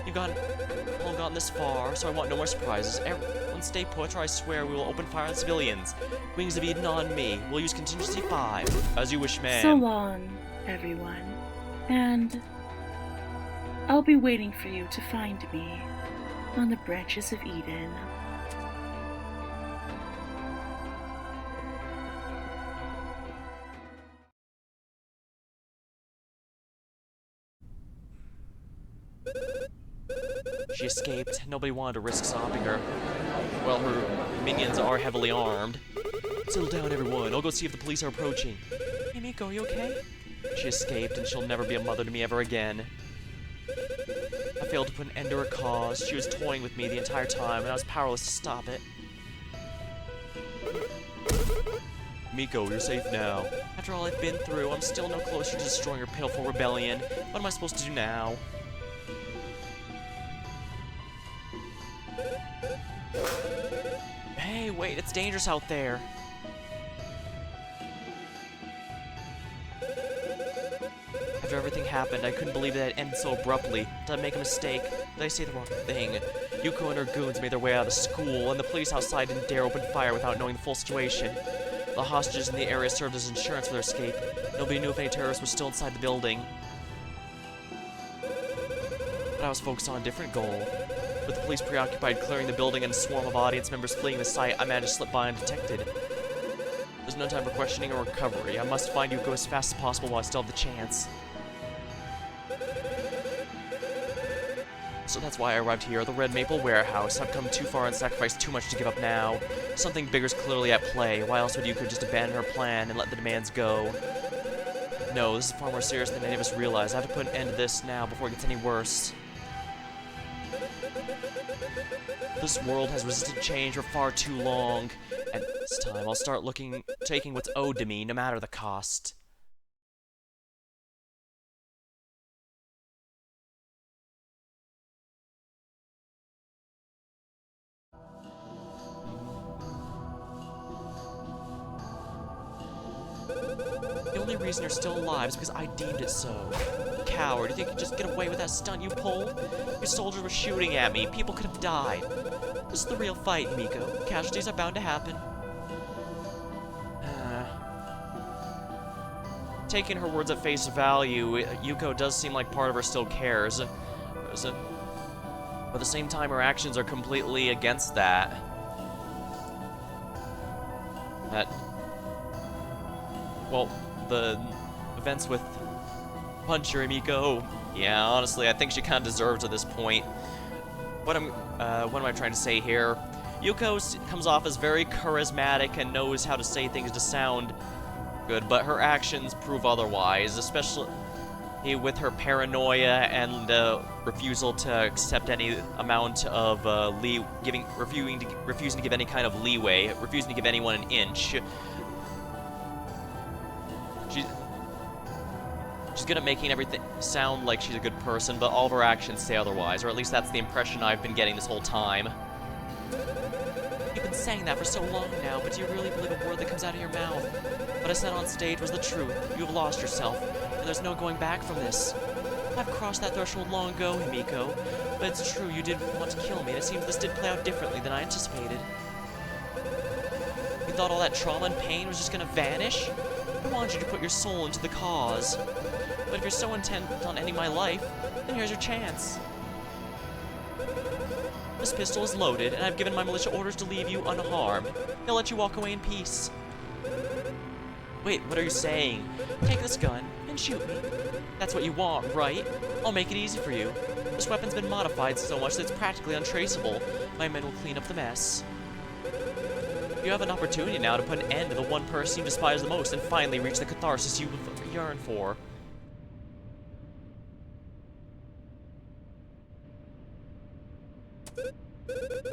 You've all gotten this far, so I want no more surprises. Everyone stay put, or I swear we will open fire on civilians. Wings of Eden on me. We'll use contingency 5. As you wish, ma'am. So long, everyone. And I'll be waiting for you to find me on the branches of Eden. She escaped. Nobody wanted to risk stopping her. Well, her minions are heavily armed. Settle down, everyone. I'll go see if the police are approaching. Hey, Miko, are you okay? She escaped, and she'll never be a mother to me ever again. I failed to put an end to her cause. She was toying with me the entire time, and I was powerless to stop it. Miko, you're safe now. After all I've been through, I'm still no closer to destroying her pitiful rebellion. What am I supposed to do now? Hey, wait, it's dangerous out there. After everything happened, I couldn't believe that it ended so abruptly. Did I make a mistake? Did I say the wrong thing? Yuko and her goons made their way out of school, and the police outside didn't dare open fire without knowing the full situation. The hostages in the area served as insurance for their escape. Nobody knew if any terrorists were still inside the building. But I was focused on a different goal. With the police preoccupied clearing the building and a swarm of audience members fleeing the site, I managed to slip by undetected. There's no time for questioning or recovery. I must find Yuko as fast as possible while I still have the chance. So that's why I arrived here, the Red Maple Warehouse. I've come too far and sacrificed too much to give up now. Something bigger's clearly at play. Why else would Yuko just abandon her plan and let the demands go? No, this is far more serious than any of us realize. I have to put an end to this now before it gets any worse. This world has resisted change for far too long, and this time I'll start taking what's owed to me, no matter the cost. The only reason you're still alive is because I deemed it so. Coward, you think you could just get away with that stunt you pulled? Your soldiers were shooting at me. People could have died. This is the real fight, Himiko. Casualties are bound to happen. Taking her words at face value, Yuko does seem like part of her still cares. But at the same time, her actions are completely against that. Well, the events with Puncher Himiko, yeah, honestly, I think she kind of deserves at this point. What am I trying to say here? Yuko comes off as very charismatic and knows how to say things to sound good, but her actions prove otherwise, especially with her paranoia and refusal to accept any amount of refusing to give any kind of leeway, refusing to give anyone an inch. She's good at making everything sound like she's a good person, but all of her actions say otherwise, or at least that's the impression I've been getting this whole time. You've been saying that for so long now, but do you really believe a word that comes out of your mouth? What I said on stage was the truth. You have lost yourself, and there's no going back from this. I've crossed that threshold long ago, Himiko, but it's true you did want to kill me, and it seems this did play out differently than I anticipated. You thought all that trauma and pain was just gonna vanish? I wanted you to put your soul into the cause. But if you're so intent on ending my life, then here's your chance. This pistol is loaded, and I've given my militia orders to leave you unharmed. They'll let you walk away in peace. Wait, what are you saying? Take this gun and shoot me. That's what you want, right? I'll make it easy for you. This weapon's been modified so much that it's practically untraceable. My men will clean up the mess. You have an opportunity now to put an end to the one person you despise the most and finally reach the catharsis you yearn for.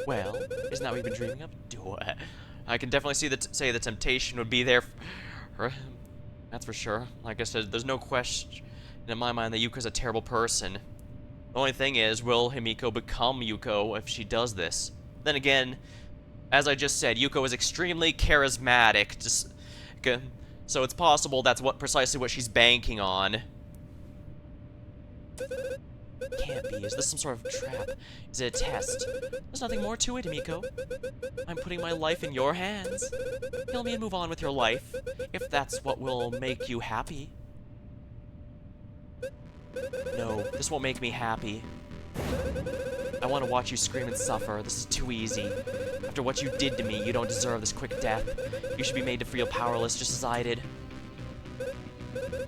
Well, isn't that what you've been dreaming of? I can definitely say the temptation would be there for him. That's for sure. Like I said, there's no question in my mind that Yuko's a terrible person. The only thing is, will Himiko become Yuko if she does this? Then again, as I just said, Yuko is extremely charismatic, so it's possible that's precisely what she's banking on. Can't be. Is this some sort of trap? Is it a test? There's nothing more to it, Himiko. I'm putting my life in your hands. Kill me and move on with your life, if that's what will make you happy. No, this won't make me happy. I want to watch you scream and suffer. This is too easy. After what you did to me, you don't deserve this quick death. You should be made to feel powerless, just as I did.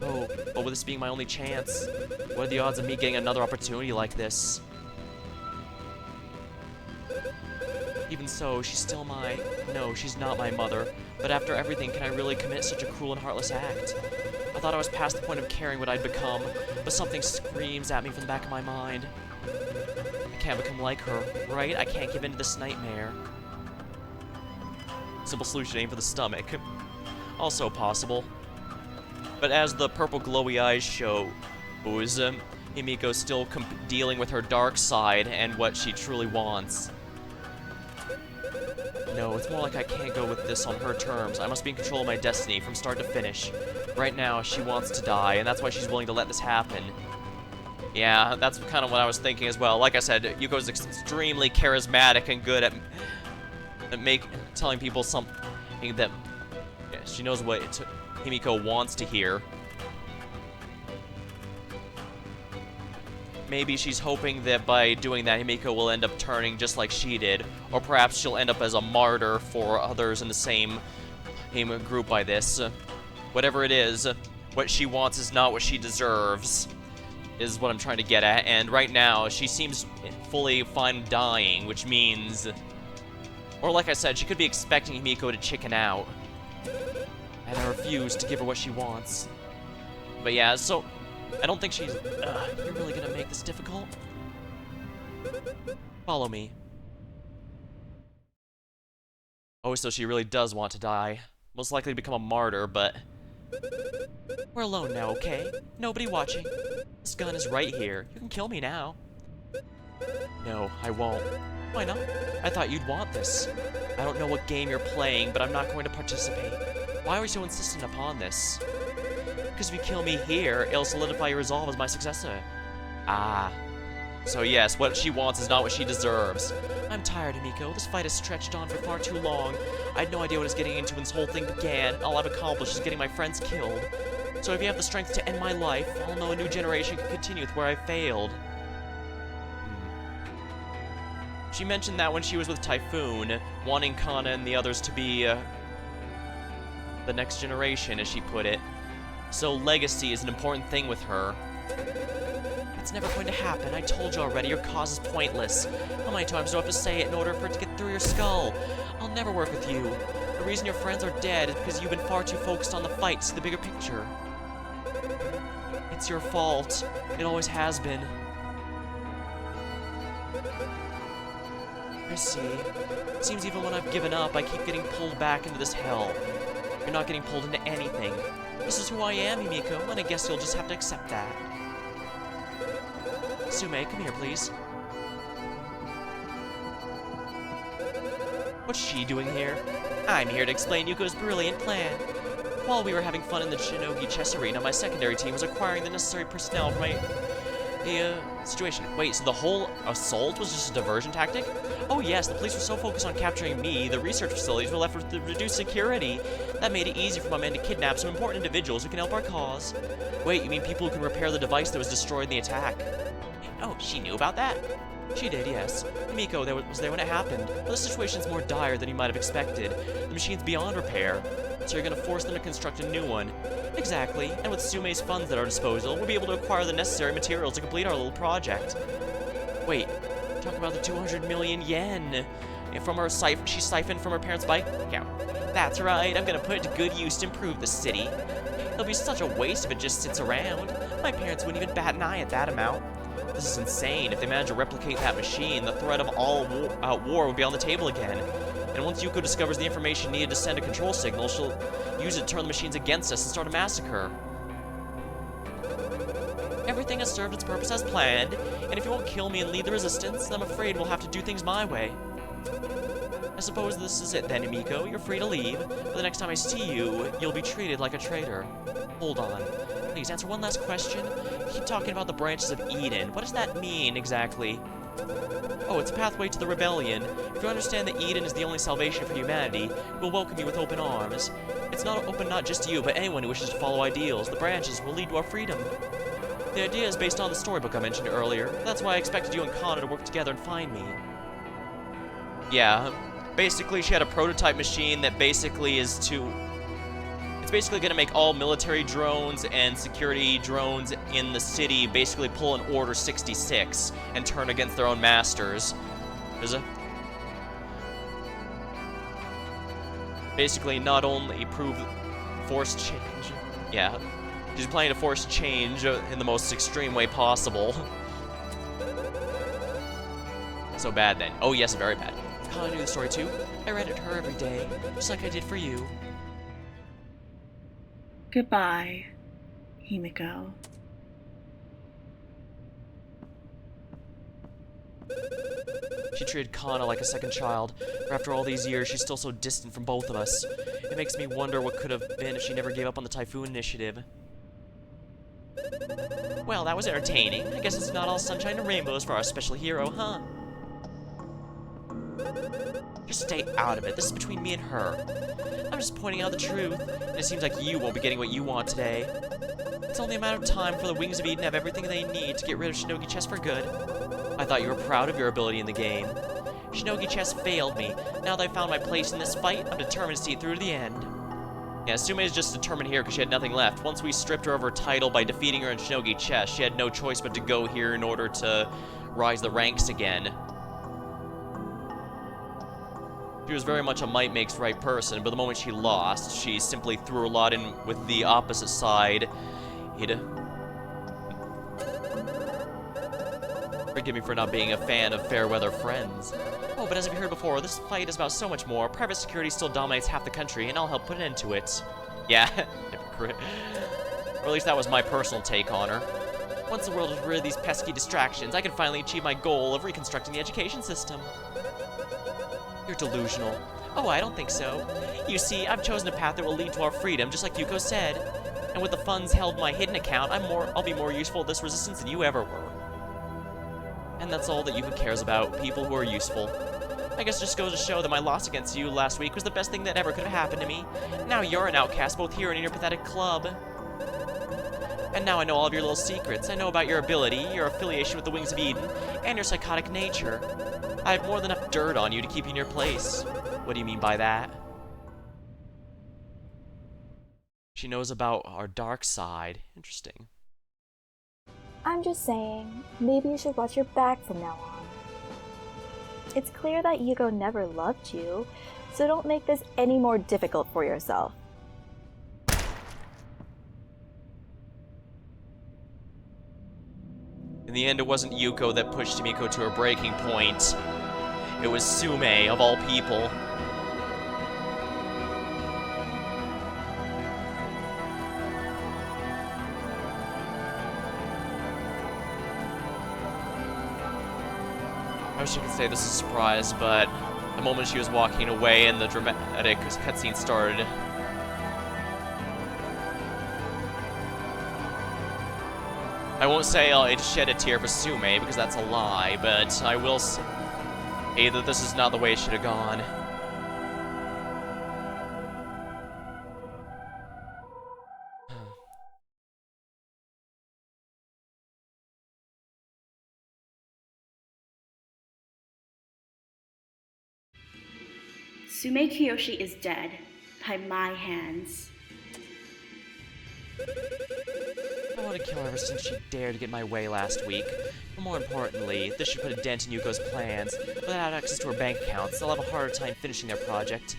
Oh, but with this being my only chance, what are the odds of me getting another opportunity like this? Even so, she's still no, she's not my mother. But after everything, can I really commit such a cruel and heartless act? I thought I was past the point of caring what I'd become, but something screams at me from the back of my mind. I can't become like her, right? I can't give in to this nightmare. Simple solution, aim for the stomach. Also possible. But as the purple glowy eyes show, Himiko's still dealing with her dark side and what she truly wants. No, it's more like I can't go with this on her terms. I must be in control of my destiny from start to finish. Right now, she wants to die, and that's why she's willing to let this happen. Yeah, that's kind of what I was thinking as well. Like I said, Yuko's extremely charismatic and good at telling people something that she knows what Himiko wants to hear. Maybe she's hoping that by doing that, Himiko will end up turning just like she did. Or perhaps she'll end up as a martyr for others in the same group by this. Whatever it is, what she wants is not what she deserves, is what I'm trying to get at. And right now, she seems fully fine dying, which means... Or like I said, she could be expecting Himiko to chicken out. And I refuse to give her what she wants. But yeah, so... I don't think she's... you're really gonna make this difficult? Follow me. Oh, so she really does want to die. Most likely to become a martyr, but... We're alone now, okay? Nobody watching. This gun is right here. You can kill me now. No, I won't. Why not? I thought you'd want this. I don't know what game you're playing, but I'm not going to participate. Why are you so insistent upon this? Because if you kill me here, it'll solidify your resolve as my successor. Ah. So yes, what she wants is not what she deserves. I'm tired, Himiko. This fight has stretched on for far too long. I had no idea what I was getting into when this whole thing began. All I've accomplished is getting my friends killed. So if you have the strength to end my life, I'll know a new generation can continue with where I failed. She mentioned that when she was with Typhoon, wanting Kana and the others to be, the next generation, as she put it. So legacy is an important thing with her. It's never going to happen. I told you already, your cause is pointless. How many times do I have to say it in order for it to get through your skull? I'll never work with you. The reason your friends are dead is because you've been far too focused on the fight to see the bigger picture. It's your fault. It always has been. I see. It seems even when I've given up, I keep getting pulled back into this hell. You're not getting pulled into anything. This is who I am, Himiko, and I guess you'll just have to accept that. Sume, come here, please. What's she doing here? I'm here to explain Yuko's brilliant plan. While we were having fun in the Shinogi chess arena, my secondary team was acquiring the necessary personnel for the situation. Wait, so the whole assault was just a diversion tactic? Oh yes, the police were so focused on capturing me, the research facilities were left with the reduced security. That made it easy for my men to kidnap some important individuals who can help our cause. Wait, you mean people who can repair the device that was destroyed in the attack? Oh, she knew about that? She did, yes. Himiko was there when it happened, but the situation's more dire than you might have expected. The machine's beyond repair, so you're gonna force them to construct a new one. Exactly, and with Sume's funds at our disposal, we'll be able to acquire the necessary materials to complete our little project. Wait, talk about the 200 million yen from her she siphoned from her parents' bank account. That's right, I'm gonna put it to good use to improve the city. It'll be such a waste if it just sits around. My parents wouldn't even bat an eye at that amount. This is insane. If they manage to replicate that machine, the threat of all war would be on the table again. And once Yuko discovers the information needed to send a control signal, she'll use it to turn the machines against us and start a massacre. Everything has served its purpose as planned, and if you won't kill me and lead the resistance, then I'm afraid we'll have to do things my way. I suppose this is it then, Himiko. You're free to leave, but the next time I see you, you'll be treated like a traitor. Hold on. Please answer one last question. You keep talking about the branches of Eden. What does that mean, exactly? Oh, it's a pathway to the rebellion. If you understand that Eden is the only salvation for humanity, we'll welcome you with open arms. It's not open not just to you, but anyone who wishes to follow ideals. The branches will lead to our freedom. The idea is based on the storybook I mentioned earlier. That's why I expected you and Kana to work together and find me. Yeah, basically she had a prototype machine that basically is to... It's basically going to make all military drones and security drones in the city basically pull an Order 66 and turn against their own masters. Basically not only prove force change... Yeah, she's planning to force change in the most extreme way possible. So bad then. Oh yes, very bad. Kana knew the story too. I read it to her every day, just like I did for you. Goodbye, Himiko. She treated Kana like a second child, but after all these years, she's still so distant from both of us. It makes me wonder what could have been if she never gave up on the Typhoon Initiative. Well, that was entertaining. I guess it's not all sunshine and rainbows for our special hero, huh? Just stay out of it. This is between me and her. I'm just pointing out the truth, and it seems like you won't be getting what you want today. It's only a matter of time before the Wings of Eden have everything they need to get rid of Shinogi Chess for good. I thought you were proud of your ability in the game. Shinogi Chess failed me. Now that I found my place in this fight, I'm determined to see it through to the end. Yeah, Sume is just determined here because she had nothing left. Once we stripped her of her title by defeating her in Shinogi Chess, she had no choice but to go here in order to rise the ranks again. She was very much a might makes right person, but the moment she lost, she simply threw her lot in with the opposite side. Forgive me for not being a fan of fair weather friends. Oh, but as we heard before, this fight is about so much more. Private security still dominates half the country, and I'll help put an end to it. Yeah, hypocrite. Or at least that was my personal take on her. Once the world is rid of these pesky distractions, I can finally achieve my goal of reconstructing the education system. You're delusional. Oh, I don't think so. You see, I've chosen a path that will lead to our freedom, just like Yuko said. And with the funds held in my hidden account, I'll be more useful to this resistance than you ever were. And that's all that Yuko cares about, people who are useful. I guess it just goes to show that my loss against you last week was the best thing that ever could have happened to me. Now you're an outcast both here and in your pathetic club. And now I know all of your little secrets. I know about your ability, your affiliation with the Wings of Eden, and your psychotic nature. I have more than enough dirt on you to keep you in your place. What do you mean by that? She knows about our dark side. Interesting. I'm just saying, maybe you should watch your back from now on. It's clear that Yuko never loved you, so don't make this any more difficult for yourself. In the end, it wasn't Yuko that pushed Himiko to her breaking point. It was Sume, of all people. I wish I could say this is a surprise, but the moment she was walking away and the dramatic cutscene started, I won't say I'd shed a tear for Sume, because that's a lie, but I will say that this is not the way it should have gone. Sume Kiyoshi is dead, by my hands. I want to kill her ever since she dared to get my way last week. But more importantly, this should put a dent in Yuko's plans. Without access to her bank accounts, they'll have a harder time finishing their project.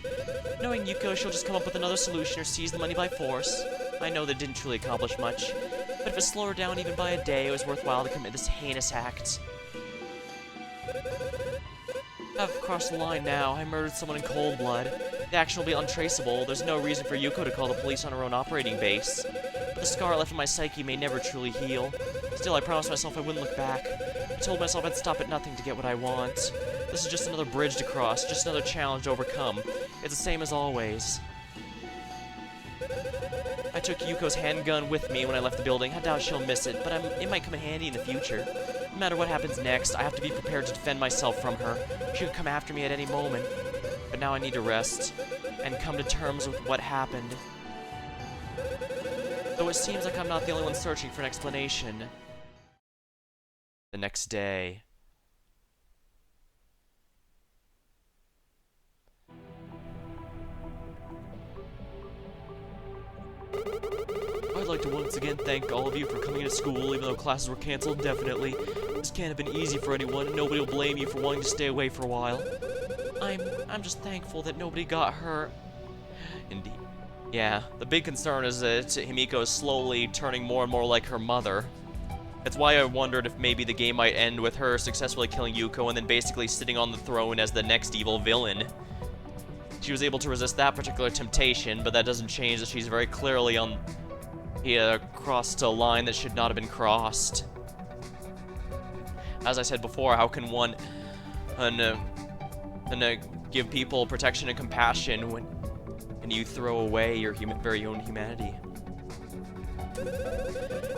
Knowing Yuko, she'll just come up with another solution or seize the money by force. I know they didn't truly accomplish much, but if it slowed her down even by a day, it was worthwhile to commit this heinous act. I've crossed the line now. I murdered someone in cold blood. The action will be untraceable. There's no reason for Yuko to call the police on her own operating base. But the scar left in my psyche may never truly heal. Still, I promised myself I wouldn't look back. I told myself I'd stop at nothing to get what I want. This is just another bridge to cross, just another challenge to overcome. It's the same as always. I took Yuko's handgun with me when I left the building. I doubt she'll miss it, but it might come in handy in the future. No matter what happens next, I have to be prepared to defend myself from her. She could come after me at any moment. But now I need to rest and come to terms with what happened. Though it seems like I'm not the only one searching for an explanation. The next day. I'd like to once again thank all of you for coming to school, even though classes were canceled indefinitely. This can't have been easy for anyone, and nobody will blame you for wanting to stay away for a while. I'm just thankful that nobody got hurt. Indeed. Yeah, the big concern is that Himiko is slowly turning more and more like her mother. That's why I wondered if maybe the game might end with her successfully killing Yuko and then basically sitting on the throne as the next evil villain. She was able to resist that particular temptation, but that doesn't change that she's very clearly on... crossed a line that should not have been crossed. As I said before, how can one and give people protection and compassion when you throw away your very own humanity.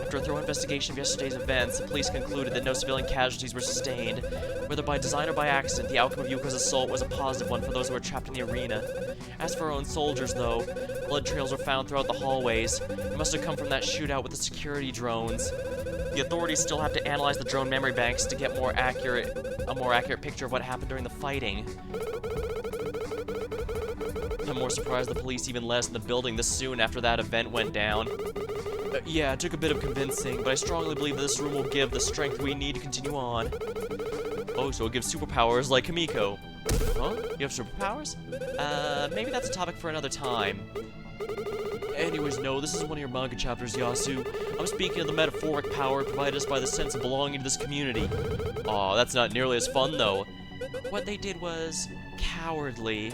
After a thorough investigation of yesterday's events, the police concluded that no civilian casualties were sustained. Whether by design or by accident, the outcome of Yuko's assault was a positive one for those who were trapped in the arena. As for our own soldiers, though, blood trails were found throughout the hallways. It must have come from that shootout with the security drones. The authorities still have to analyze the drone memory banks to get a more accurate picture of what happened during the fighting. I'm more surprised the police even let us in the building this soon after that event went down. Yeah, it took a bit of convincing, but I strongly believe that this room will give the strength we need to continue on. Oh, so it gives superpowers like Himiko. Huh? You have superpowers? Maybe that's a topic for another time. Anyways, no, this isn't one of your manga chapters, Yasu. I'm speaking of the metaphoric power provided us by the sense of belonging to this community. Aw, that's not nearly as fun, though. What they did was cowardly.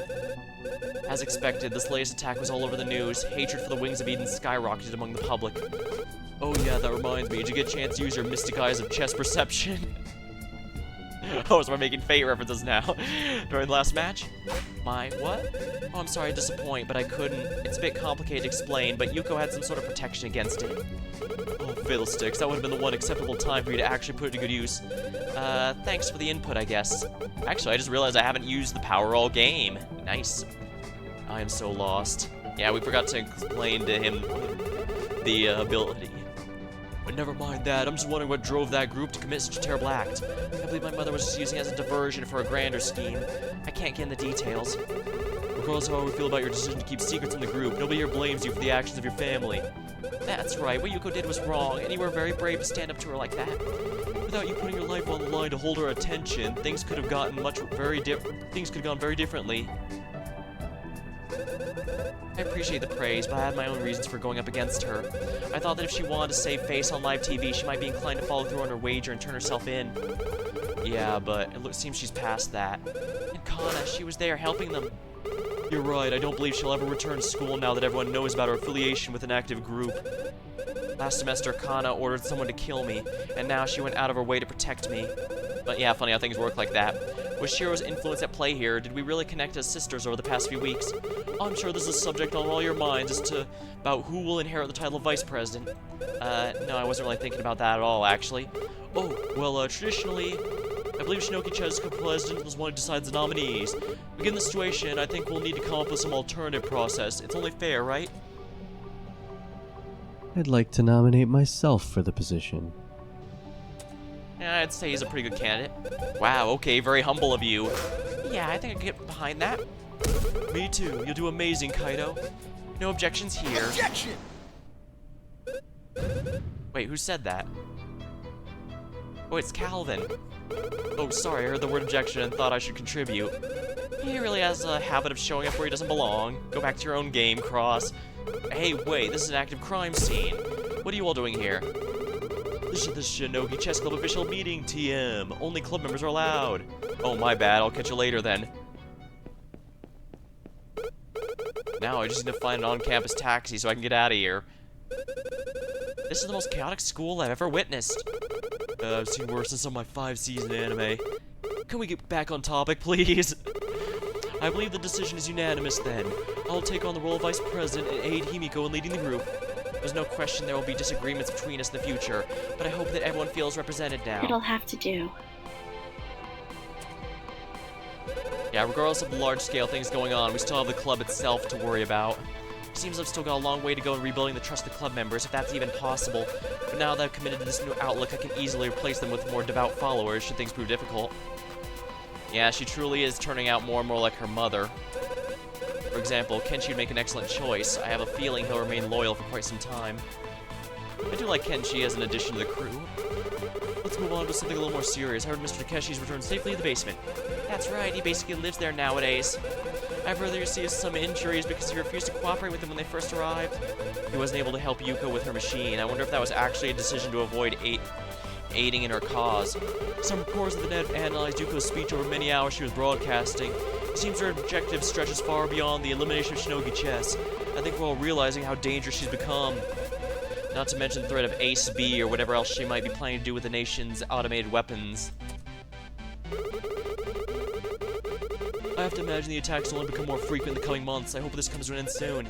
As expected, this latest attack was all over the news. Hatred for the Wings of Eden skyrocketed among the public. Oh yeah, that reminds me. Did you get a chance to use your mystic eyes of chess perception? Oh, so we're making Fate references now. During the last match? My what? Oh, I'm sorry to disappoint, but I couldn't. It's a bit complicated to explain, but Yuko had some sort of protection against it. Oh, fiddlesticks. That would have been the one acceptable time for you to actually put it to good use. Thanks for the input, I guess. Actually, I just realized I haven't used the power all game. Nice. I am so lost. Yeah, we forgot to explain to him the ability. But never mind that, I'm just wondering what drove that group to commit such a terrible act. I believe my mother was just using it as a diversion for a grander scheme. I can't get into the details. Regardless of how we feel about your decision to keep secrets in the group, nobody here blames you for the actions of your family. That's right, what Yuko did was wrong, and you were very brave to stand up to her like that. Without you putting your life on the line to hold her attention, things could have gone very differently. I appreciate the praise, but I had my own reasons for going up against her. I thought that if she wanted to save face on live TV, she might be inclined to follow through on her wager and turn herself in. Yeah, but it seems she's past that. And Kana, she was there helping them. You're right, I don't believe she'll ever return to school now that everyone knows about her affiliation with an active group. Last semester, Kana ordered someone to kill me, and now she went out of her way to protect me. But yeah, funny how things work like that. Was Shiro's influence at play here? Did we really connect as sisters over the past few weeks? I'm sure this is a subject on all your minds as to about who will inherit the title of vice president. No, I wasn't really thinking about that at all, actually. Oh, well, traditionally, I believe Shinogi Checkmate president is one who decides the nominees. Given the situation, I think we'll need to come up with some alternative process. It's only fair, right? I'd like to nominate myself for the position. Yeah, I'd say he's a pretty good candidate. Wow, okay, very humble of you. Yeah, I think I can get behind that. Me too. You'll do amazing, Kaido. No objections here. Objection! Wait, who said that? Oh, it's Calvin. Oh, sorry, I heard the word objection and thought I should contribute. He really has a habit of showing up where he doesn't belong. Go back to your own game, Cross. Hey, wait, this is an active crime scene. What are you all doing here? This is the Shinogi Chess Club official meeting, TM. Only club members are allowed. Oh, my bad. I'll catch you later, then. Now I just need to find an on-campus taxi so I can get out of here. This is the most chaotic school I've ever witnessed. I've seen worse in some of my 5-season anime. Can we get back on topic, please? I believe the decision is unanimous, then. I'll take on the role of vice president and aid Himiko in leading the group. There's no question there will be disagreements between us in the future, but I hope that everyone feels represented now. It'll have to do. Yeah, regardless of the large-scale things going on, we still have the club itself to worry about. It seems I've still got a long way to go in rebuilding the trust of the club members, if that's even possible. But now that I've committed to this new outlook, I can easily replace them with more devout followers should things prove difficult. Yeah, she truly is turning out more and more like her mother. For example, Kenshi would make an excellent choice. I have a feeling he'll remain loyal for quite some time. I do like Kenshi as an addition to the crew. Let's move on to something a little more serious. I heard Mr. Takeshi's returned safely to the basement. That's right, he basically lives there nowadays. I've heard he received some injuries because he refused to cooperate with them when they first arrived. He wasn't able to help Yuko with her machine. I wonder if that was actually a decision to avoid aiding in her cause. Some reports of the net analyzed Yuko's speech over many hours she was broadcasting. It seems her objective stretches far beyond the elimination of Shinogi Chess. I think we're all realizing how dangerous she's become. Not to mention the threat of Ace B or whatever else she might be planning to do with the nation's automated weapons. I have to imagine the attacks will only become more frequent in the coming months. I hope this comes to an end soon.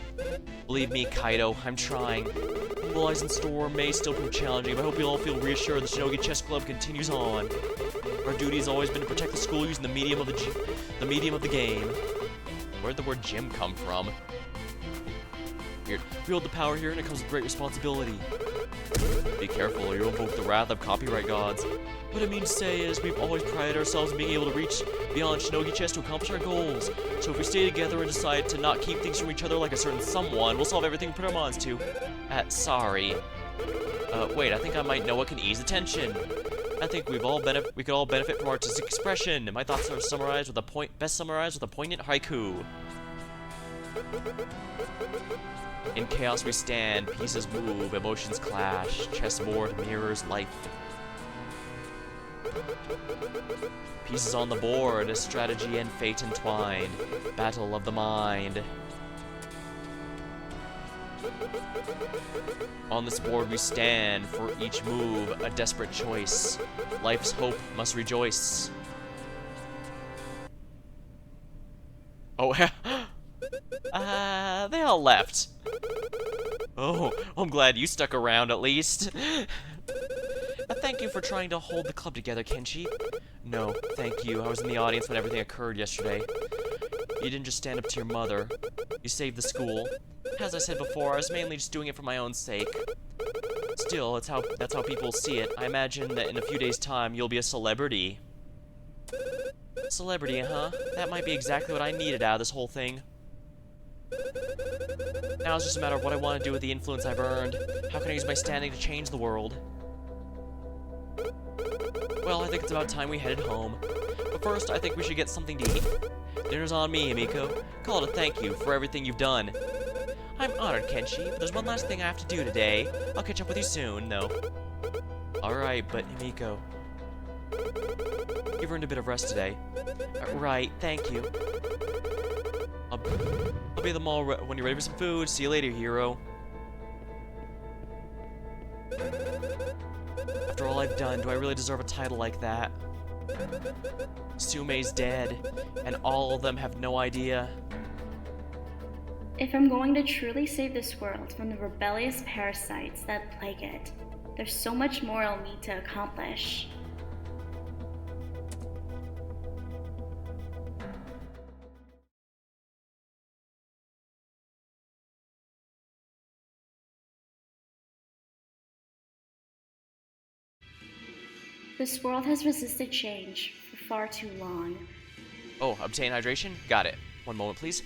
Believe me, Kaido, I'm trying. What lies in store may still prove challenging, but I hope you'll all feel reassured the Shinogi Chess Club continues on. Our duty has always been to protect the school using the medium of the game. Where'd the word gym come from? Weird. We hold the power here, and it comes with great responsibility. Be careful, or you'll invoke the wrath of copyright gods. What I mean to say is, we've always prided ourselves on being able to reach beyond Shinogi Chess to accomplish our goals. So if we stay together and decide to not keep things from each other like a certain someone, we'll solve everything we put our minds to. Sorry. Wait, I think I might know what can ease the tension. I think we could all benefit from artistic expression. My thoughts are best summarized with a poignant haiku. In chaos we stand, pieces move, emotions clash, chessboard mirrors life. Pieces on the board, strategy and fate entwined, battle of the mind. On this board we stand, for each move a desperate choice. Life's hope must rejoice. Oh, they all left. Oh, I'm glad you stuck around at least. Thank you for trying to hold the club together, Kenshi. No, thank you. I was in the audience when everything occurred yesterday. You didn't just stand up to your mother. You saved the school. As I said before, I was mainly just doing it for my own sake. Still, that's how people see it. I imagine that in a few days' time, you'll be a celebrity. Celebrity, huh? That might be exactly what I needed out of this whole thing. Now it's just a matter of what I want to do with the influence I've earned. How can I use my standing to change the world? Well, I think it's about time we headed home. But first, I think we should get something to eat. Dinner's on me, Himiko. Call it a thank you for everything you've done. I'm honored, Kenshi, but there's one last thing I have to do today. I'll catch up with you soon, though. Alright, but Himiko, you've earned a bit of rest today. Right, thank you. I'll be at the mall when you're ready for some food. See you later, hero. After all I've done, do I really deserve a title like that? Sumei's dead, and all of them have no idea. If I'm going to truly save this world from the rebellious parasites that plague it, there's so much more I'll need to accomplish. This world has resisted change for far too long. Oh, obtain hydration? Got it. One moment, please.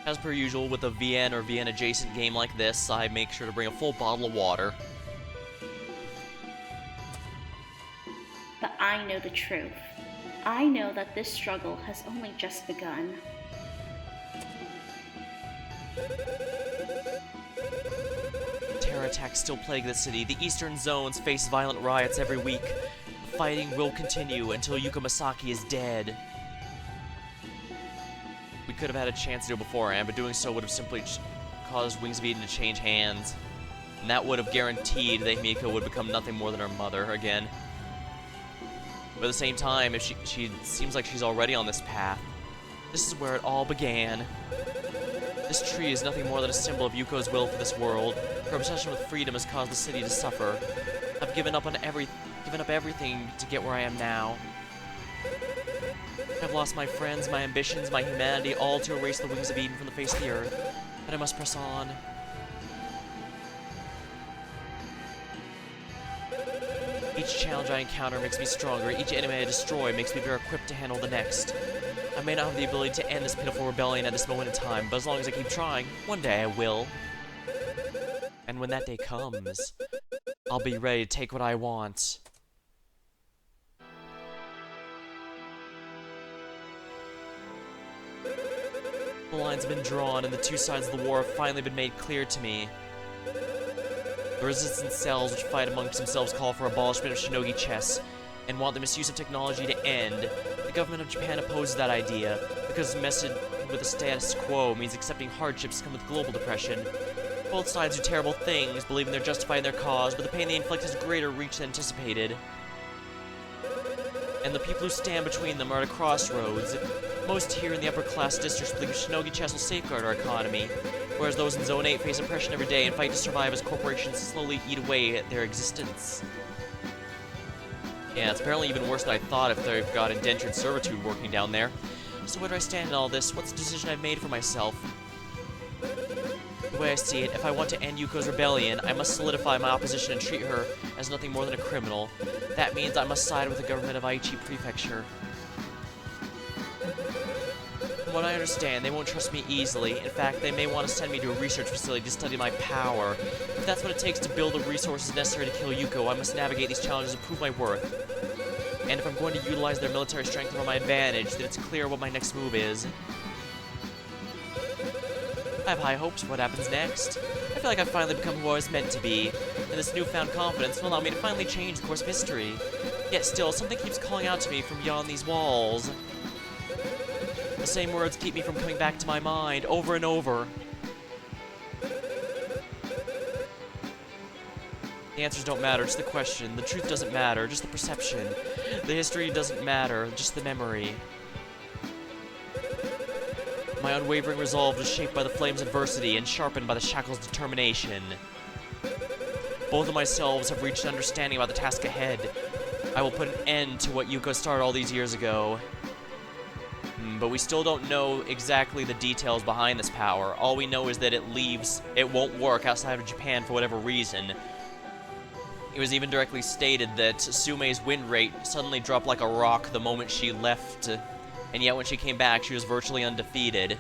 As per usual, with a VN or VN adjacent game like this, I make sure to bring a full bottle of water. But I know the truth. I know that this struggle has only just begun. Terror attacks still plague the city. The eastern zones face violent riots every week. The fighting will continue until Yuko Masaki is dead. We could have had a chance to do it beforehand, but doing so would have simply caused Wings of Eden to change hands. And that would have guaranteed that Himiko would become nothing more than her mother again. But at the same time, if she seems like she's already on this path. This is where it all began. This tree is nothing more than a symbol of Yuko's will for this world. Her obsession with freedom has caused the city to suffer. I've given up everything to get where I am now. I've lost my friends, my ambitions, my humanity, all to erase the Wings of Eden from the face of the earth. But I must press on. Each challenge I encounter makes me stronger. Each enemy I destroy makes me better equipped to handle the next. I may not have the ability to end this pitiful rebellion at this moment in time, but as long as I keep trying, one day I will. And when that day comes, I'll be ready to take what I want. The lines have been drawn, and the two sides of the war have finally been made clear to me. The resistance cells which fight amongst themselves call for abolishment of Shinogi chess and want the misuse of technology to end. The government of Japan opposes that idea because sticking with the status quo means accepting hardships come with global depression. Both sides do terrible things, believing they're justified in their cause, but the pain they inflict has greater reach than anticipated. And the people who stand between them are at a crossroads. Most here in the upper class districts believe Shinogi Chess will safeguard our economy, whereas those in Zone 8 face oppression every day and fight to survive as corporations slowly eat away at their existence. Yeah, it's apparently even worse than I thought if they've got indentured servitude working down there. So where do I stand in all this? What's the decision I've made for myself? The way I see it, if I want to end Yuko's rebellion, I must solidify my opposition and treat her as nothing more than a criminal. That means I must side with the government of Aichi Prefecture. From what I understand, they won't trust me easily. In fact, they may want to send me to a research facility to study my power. If that's what it takes to build the resources necessary to kill Yuko, I must navigate these challenges and prove my worth. And if I'm going to utilize their military strength for my advantage, then it's clear what my next move is. I have high hopes for what happens next. I feel like I've finally become who I was meant to be, and this newfound confidence will allow me to finally change the course of history. Yet still, something keeps calling out to me from beyond these walls. The same words keep me from coming back to my mind over and over. The answers don't matter, just the question. The truth doesn't matter, just the perception. The history doesn't matter, just the memory. My unwavering resolve was shaped by the flames of adversity and sharpened by the shackles of determination. Both of myselves have reached an understanding about the task ahead. I will put an end to what Yuko started all these years ago. But we still don't know exactly the details behind this power. All we know is that it won't work outside of Japan for whatever reason. It was even directly stated that Sume's win rate suddenly dropped like a rock the moment she left, and yet when she came back, she was virtually undefeated.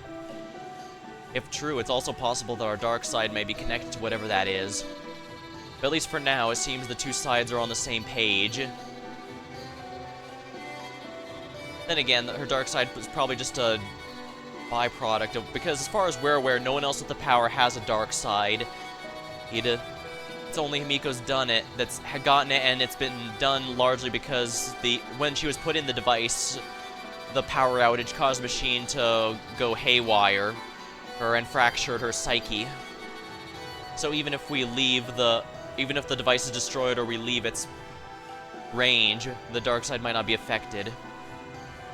If true, it's also possible that our dark side may be connected to whatever that is. But at least for now, it seems the two sides are on the same page. Then again, her dark side was probably just a byproduct of, because as far as we're aware, no one else with the power has a dark side. It's only Himiko's done it, that's gotten it, and it's been done largely because when she was put in the device, the power outage caused the machine to go haywire, and fractured her psyche. So even if the device is destroyed or we leave its range, the dark side might not be affected.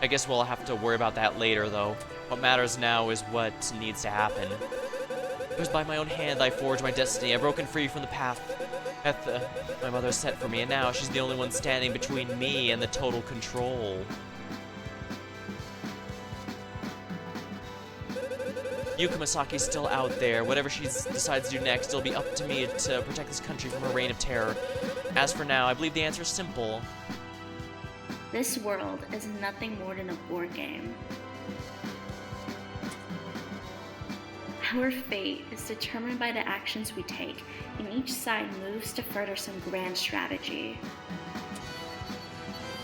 I guess we'll have to worry about that later, though. What matters now is what needs to happen. It was by my own hand I forged my destiny. I've broken free from the path my mother set for me, and now she's the only one standing between me and the total control. Yuko Masaki's still out there. Whatever she decides to do next, it'll be up to me to protect this country from her reign of terror. As for now, I believe the answer is simple. This world is nothing more than a board game. Our fate is determined by the actions we take, and each side moves to further some grand strategy.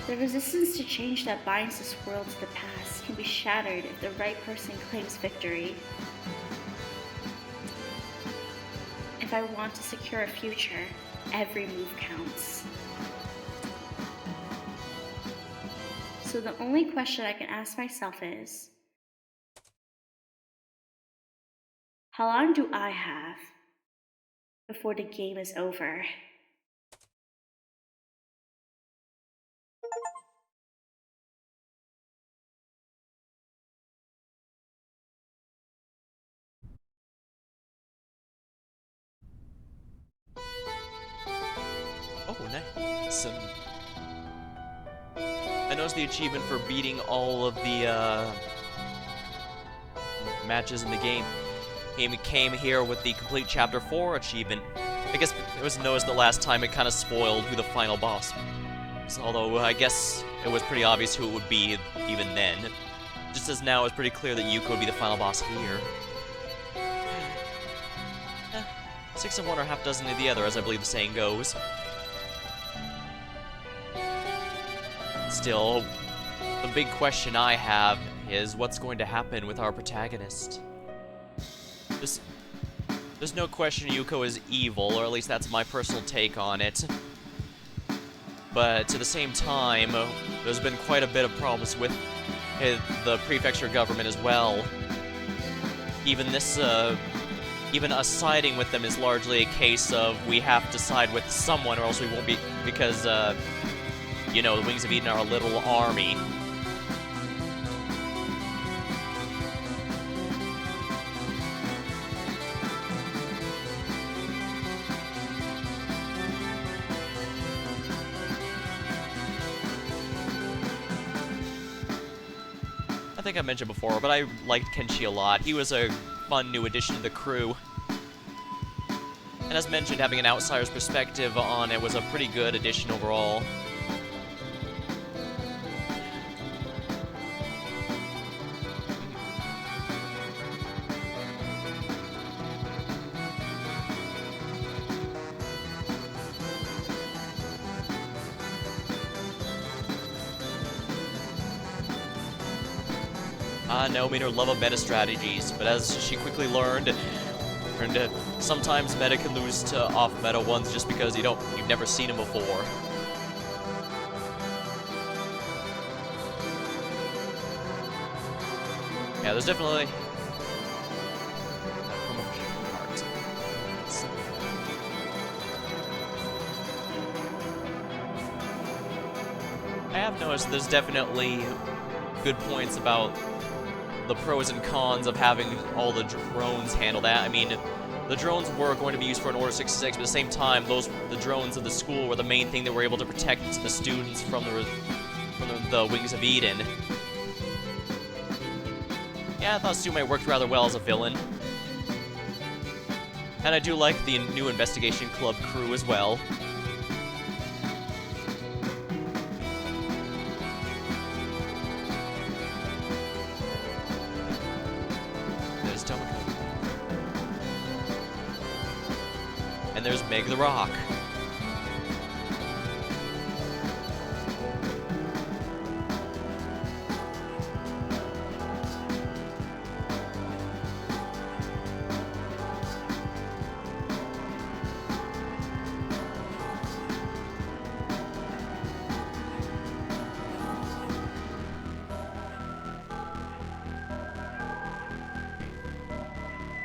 The resistance to change that binds this world to the past can be shattered if the right person claims victory. If I want to secure a future, every move counts. So the only question I can ask myself is, how long do I have before the game is over? Oh, nice. I noticed the achievement for beating all of the matches in the game. He came here with the complete Chapter 4 achievement. I guess it was noticed that last time it kind of spoiled who the final boss was. Although I guess it was pretty obvious who it would be even then. Just as now it's pretty clear that Yuko would be the final boss here. 6 of one or half dozen of the other, as I believe the saying goes. Still, the big question I have is what's going to happen with our protagonist. There's no question Yuko is evil, or at least that's my personal take on it. But at the same time, there's been quite a bit of problems with the prefecture government as well. even this, even us siding with them is largely a case of we have to side with someone or else we won't be, because, you know, the Wings of Eden are a little army. I think I mentioned before, but I liked Kenshi a lot. He was a fun new addition to the crew. And as mentioned, having an outsider's perspective on it was a pretty good addition overall. Naomi and her love of meta strategies, but as she quickly learned, sometimes meta can lose to off-meta ones just because you've never seen them before. Yeah, there's definitely... I have noticed there's definitely good points about the pros and cons of having all the drones handle that. I mean, the drones were going to be used for an Order 66, but at the same time, the drones of the school were the main thing that were able to protect the students from the Wings of Eden. Yeah, I thought Sume worked rather well as a villain. And I do like the new Investigation Club crew as well. And there's Meg the Rock.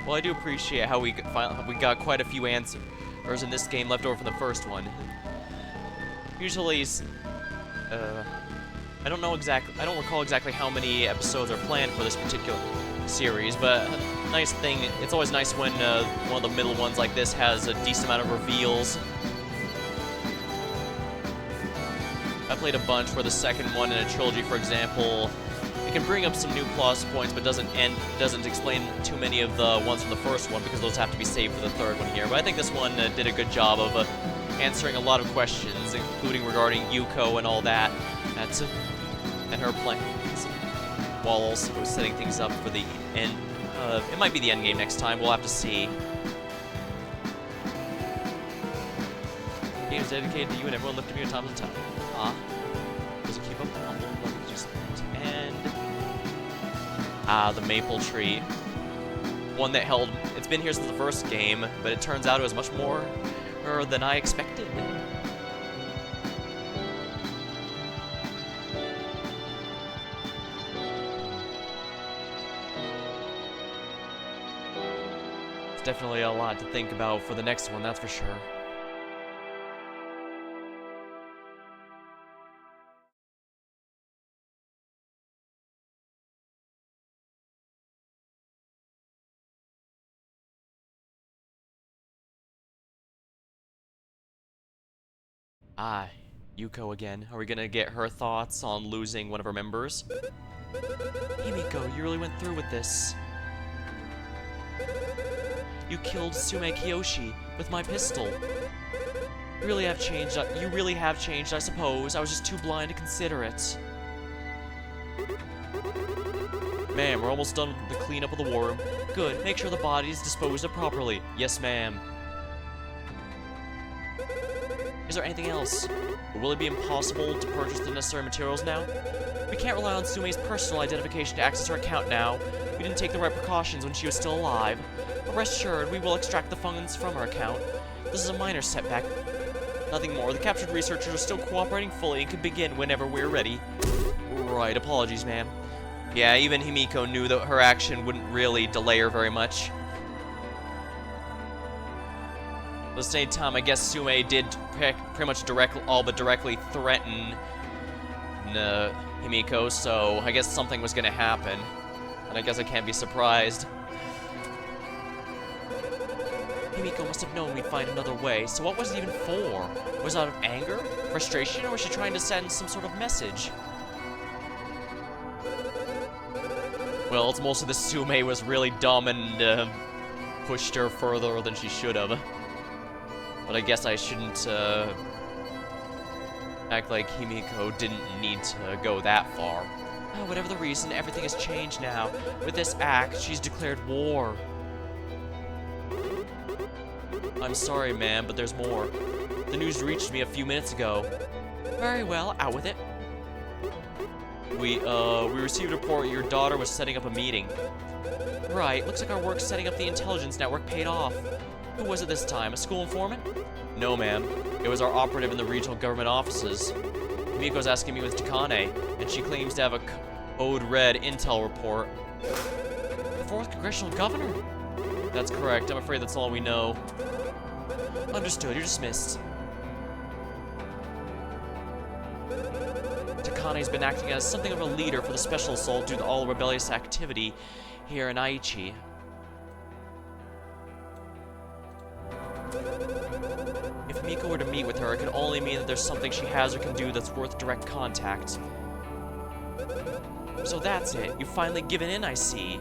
Well, I do appreciate how we got quite a few answers in this game left over from the first one. Usually, I don't recall exactly how many episodes are planned for this particular series, but nice thing, it's always nice when one of the middle ones like this has a decent amount of reveals. I played a bunch for the second one in a trilogy, for example. It can bring up some new plus points, but doesn't explain too many of the ones from the first one because those have to be saved for the third one here. But I think this one did a good job of answering a lot of questions, including regarding Yuko and all that, and her plans, while also setting things up for the end. It might be the end game next time. We'll have to see. The game is dedicated to you and everyone lifting me at times and time. Does it keep up the humble? Let me just and the maple tree. One that held. It's been here since the first game, but it turns out it was much more than I expected. It's definitely a lot to think about for the next one, that's for sure. Yuko again. Are we gonna get her thoughts on losing one of her members? Himiko, you really went through with this. You killed Sume Kiyoshi with my pistol. You really have changed, I suppose. I was just too blind to consider it. Ma'am, we're almost done with the cleanup of the war room. Good, make sure the body is disposed of properly. Yes, ma'am. Is there anything else? Will it be impossible to purchase the necessary materials now? We can't rely on Sume's personal identification to access her account now. We didn't take the right precautions when she was still alive. But rest assured, we will extract the funds from her account. This is a minor setback. Nothing more. The captured researchers are still cooperating fully and can begin whenever we're ready. Right, apologies, ma'am. Yeah, even Himiko knew that her action wouldn't really delay her very much. At the same time, I guess Sume did pretty much all but directly threaten Himiko, so I guess something was gonna happen. And I guess I can't be surprised. Himiko must have known we'd find another way, so what was it even for? Was it out of anger, frustration, or was she trying to send some sort of message? Well, it's mostly the Sume was really dumb and pushed her further than she should have. But I guess I shouldn't act like Himiko didn't need to go that far. Oh, whatever the reason, everything has changed now. With this act, she's declared war. I'm sorry, ma'am, but there's more. The news reached me a few minutes ago. Very well, out with it. We received a report your daughter was setting up a meeting. Right, looks like our work setting up the intelligence network paid off. Who was it this time, a school informant? No, ma'am. It was our operative in the regional government offices. Miko's asking me with Takane, and she claims to have a code red intel report. The 4th Congressional Governor? That's correct, I'm afraid that's all we know. Understood, you're dismissed. Takane's been acting as something of a leader for the Special Assault due to all rebellious activity here in Aichi. If Miko were to meet with her, it could only mean that there's something she has or can do that's worth direct contact. So that's it. You've finally given in, I see.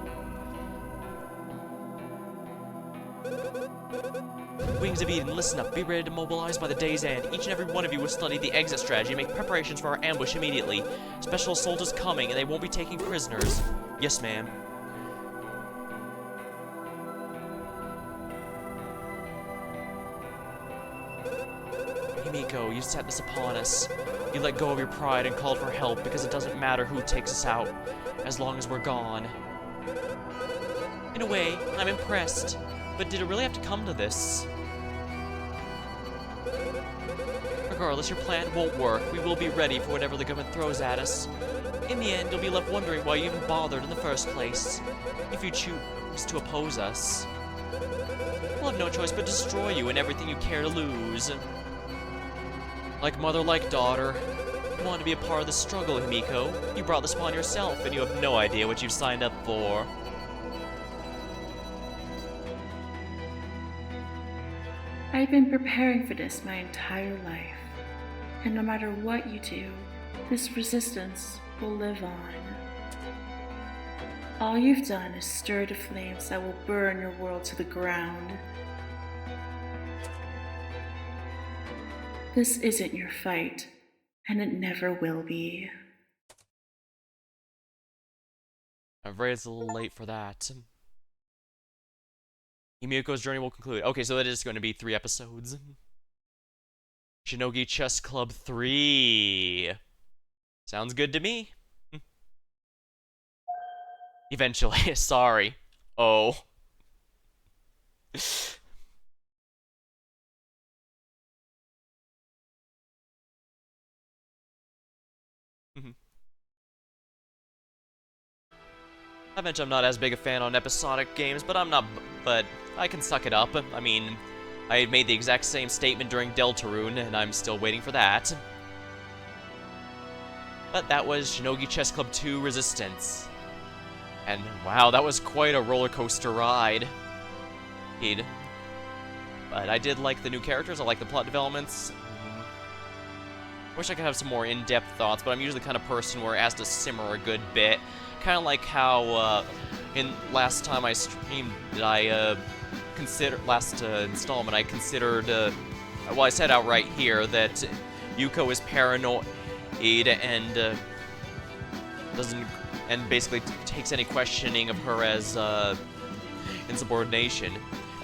Wings of Eden, listen up. Be ready to mobilize by the day's end. Each and every one of you will study the exit strategy and make preparations for our ambush immediately. Special Assault is coming, and they won't be taking prisoners. Yes, ma'am. Himiko, you set this upon us. You let go of your pride and called for help because it doesn't matter who takes us out, as long as we're gone. In a way, I'm impressed. But did it really have to come to this? Regardless, your plan won't work. We will be ready for whatever the government throws at us. In the end, you'll be left wondering why you even bothered in the first place. If you choose to oppose us, we'll have no choice but destroy you and everything you care to lose. Like mother, like daughter. You want to be a part of the struggle, Himiko. You brought this upon yourself, and you have no idea what you've signed up for. I've been preparing for this my entire life, and no matter what you do, this resistance will live on. All you've done is stir the flames that will burn your world to the ground. This isn't your fight, and it never will be. I'm afraid it's a little late for that. Himiko's journey will conclude. Okay, so that is going to be 3 episodes. Shinogi Chess Club 3. Sounds good to me. Eventually, sorry. Oh. I mentioned I'm not as big a fan on episodic games, but but I can suck it up. I mean, I made the exact same statement during Deltarune, and I'm still waiting for that. But that was Shinogi Chess Club 2 Resistance. And wow, that was quite a roller coaster ride. Indeed. But I did like the new characters, I like the plot developments. Wish I could have some more in-depth thoughts, but I'm usually the kind of person where it has to simmer a good bit. Kind of like how, in last time I streamed, last installment, I considered, well, I said outright here that Yuko is paranoid and, and basically takes any questioning of her as, insubordination.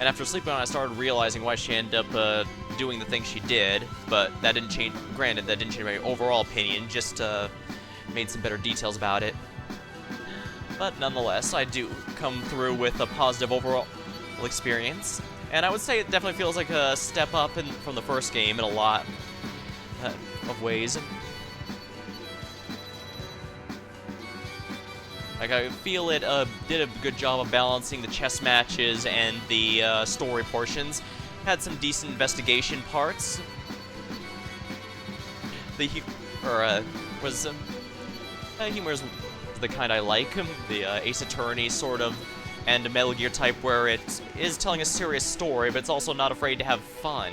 And after sleeping on it, I started realizing why she ended up, doing the things she did, but that didn't change, granted, that didn't change my overall opinion, just, made some better details about it. But nonetheless, I do come through with a positive overall experience, and I would say it definitely feels like a step up from the first game in a lot of ways. Like, I feel it did a good job of balancing the chess matches and the story portions. Had some decent investigation parts. The humor is the kind I like. The Ace Attorney sort of, and a Metal Gear type where it is telling a serious story, but it's also not afraid to have fun.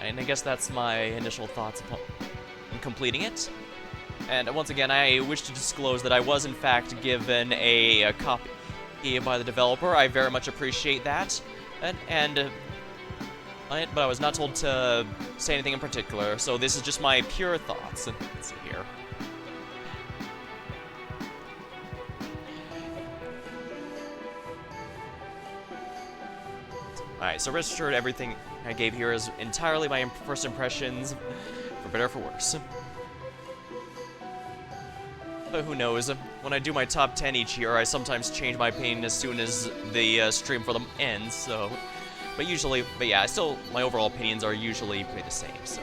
And I guess that's my initial thoughts upon completing it. And once again, I wish to disclose that I was in fact given a copy by the developer. I very much appreciate that. But I was not told to say anything in particular, so this is just my pure thoughts. Let's see here. Alright, so rest assured everything I gave here is entirely my first impressions, for better or for worse. But who knows, when I do my top 10 each year, I sometimes change my opinion as soon as the stream for them ends, so... But yeah, my overall opinions are usually pretty the same, so...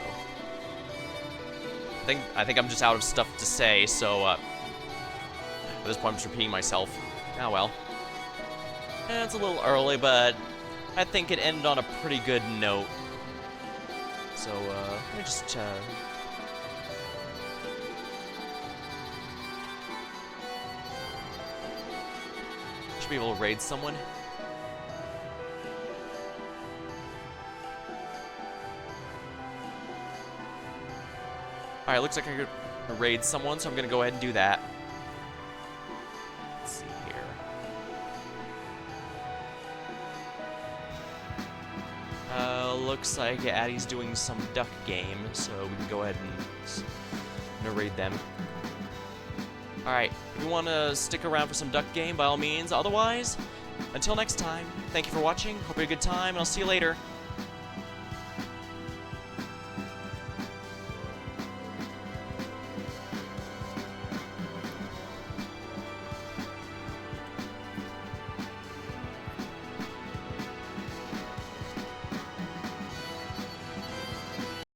I think I'm just out of stuff to say, so, at this point I'm just repeating myself. Ah, well. It's a little early, but I think it ended on a pretty good note. So, let me just, should be able to raid someone. Alright, looks like I could raid someone, so I'm gonna go ahead and do that. Let's see here. Looks like Addie's doing some duck game, so we can go ahead and raid them. Alright, if you want to stick around for some duck game, by all means. Otherwise, until next time, thank you for watching, hope you had a good time, and I'll see you later.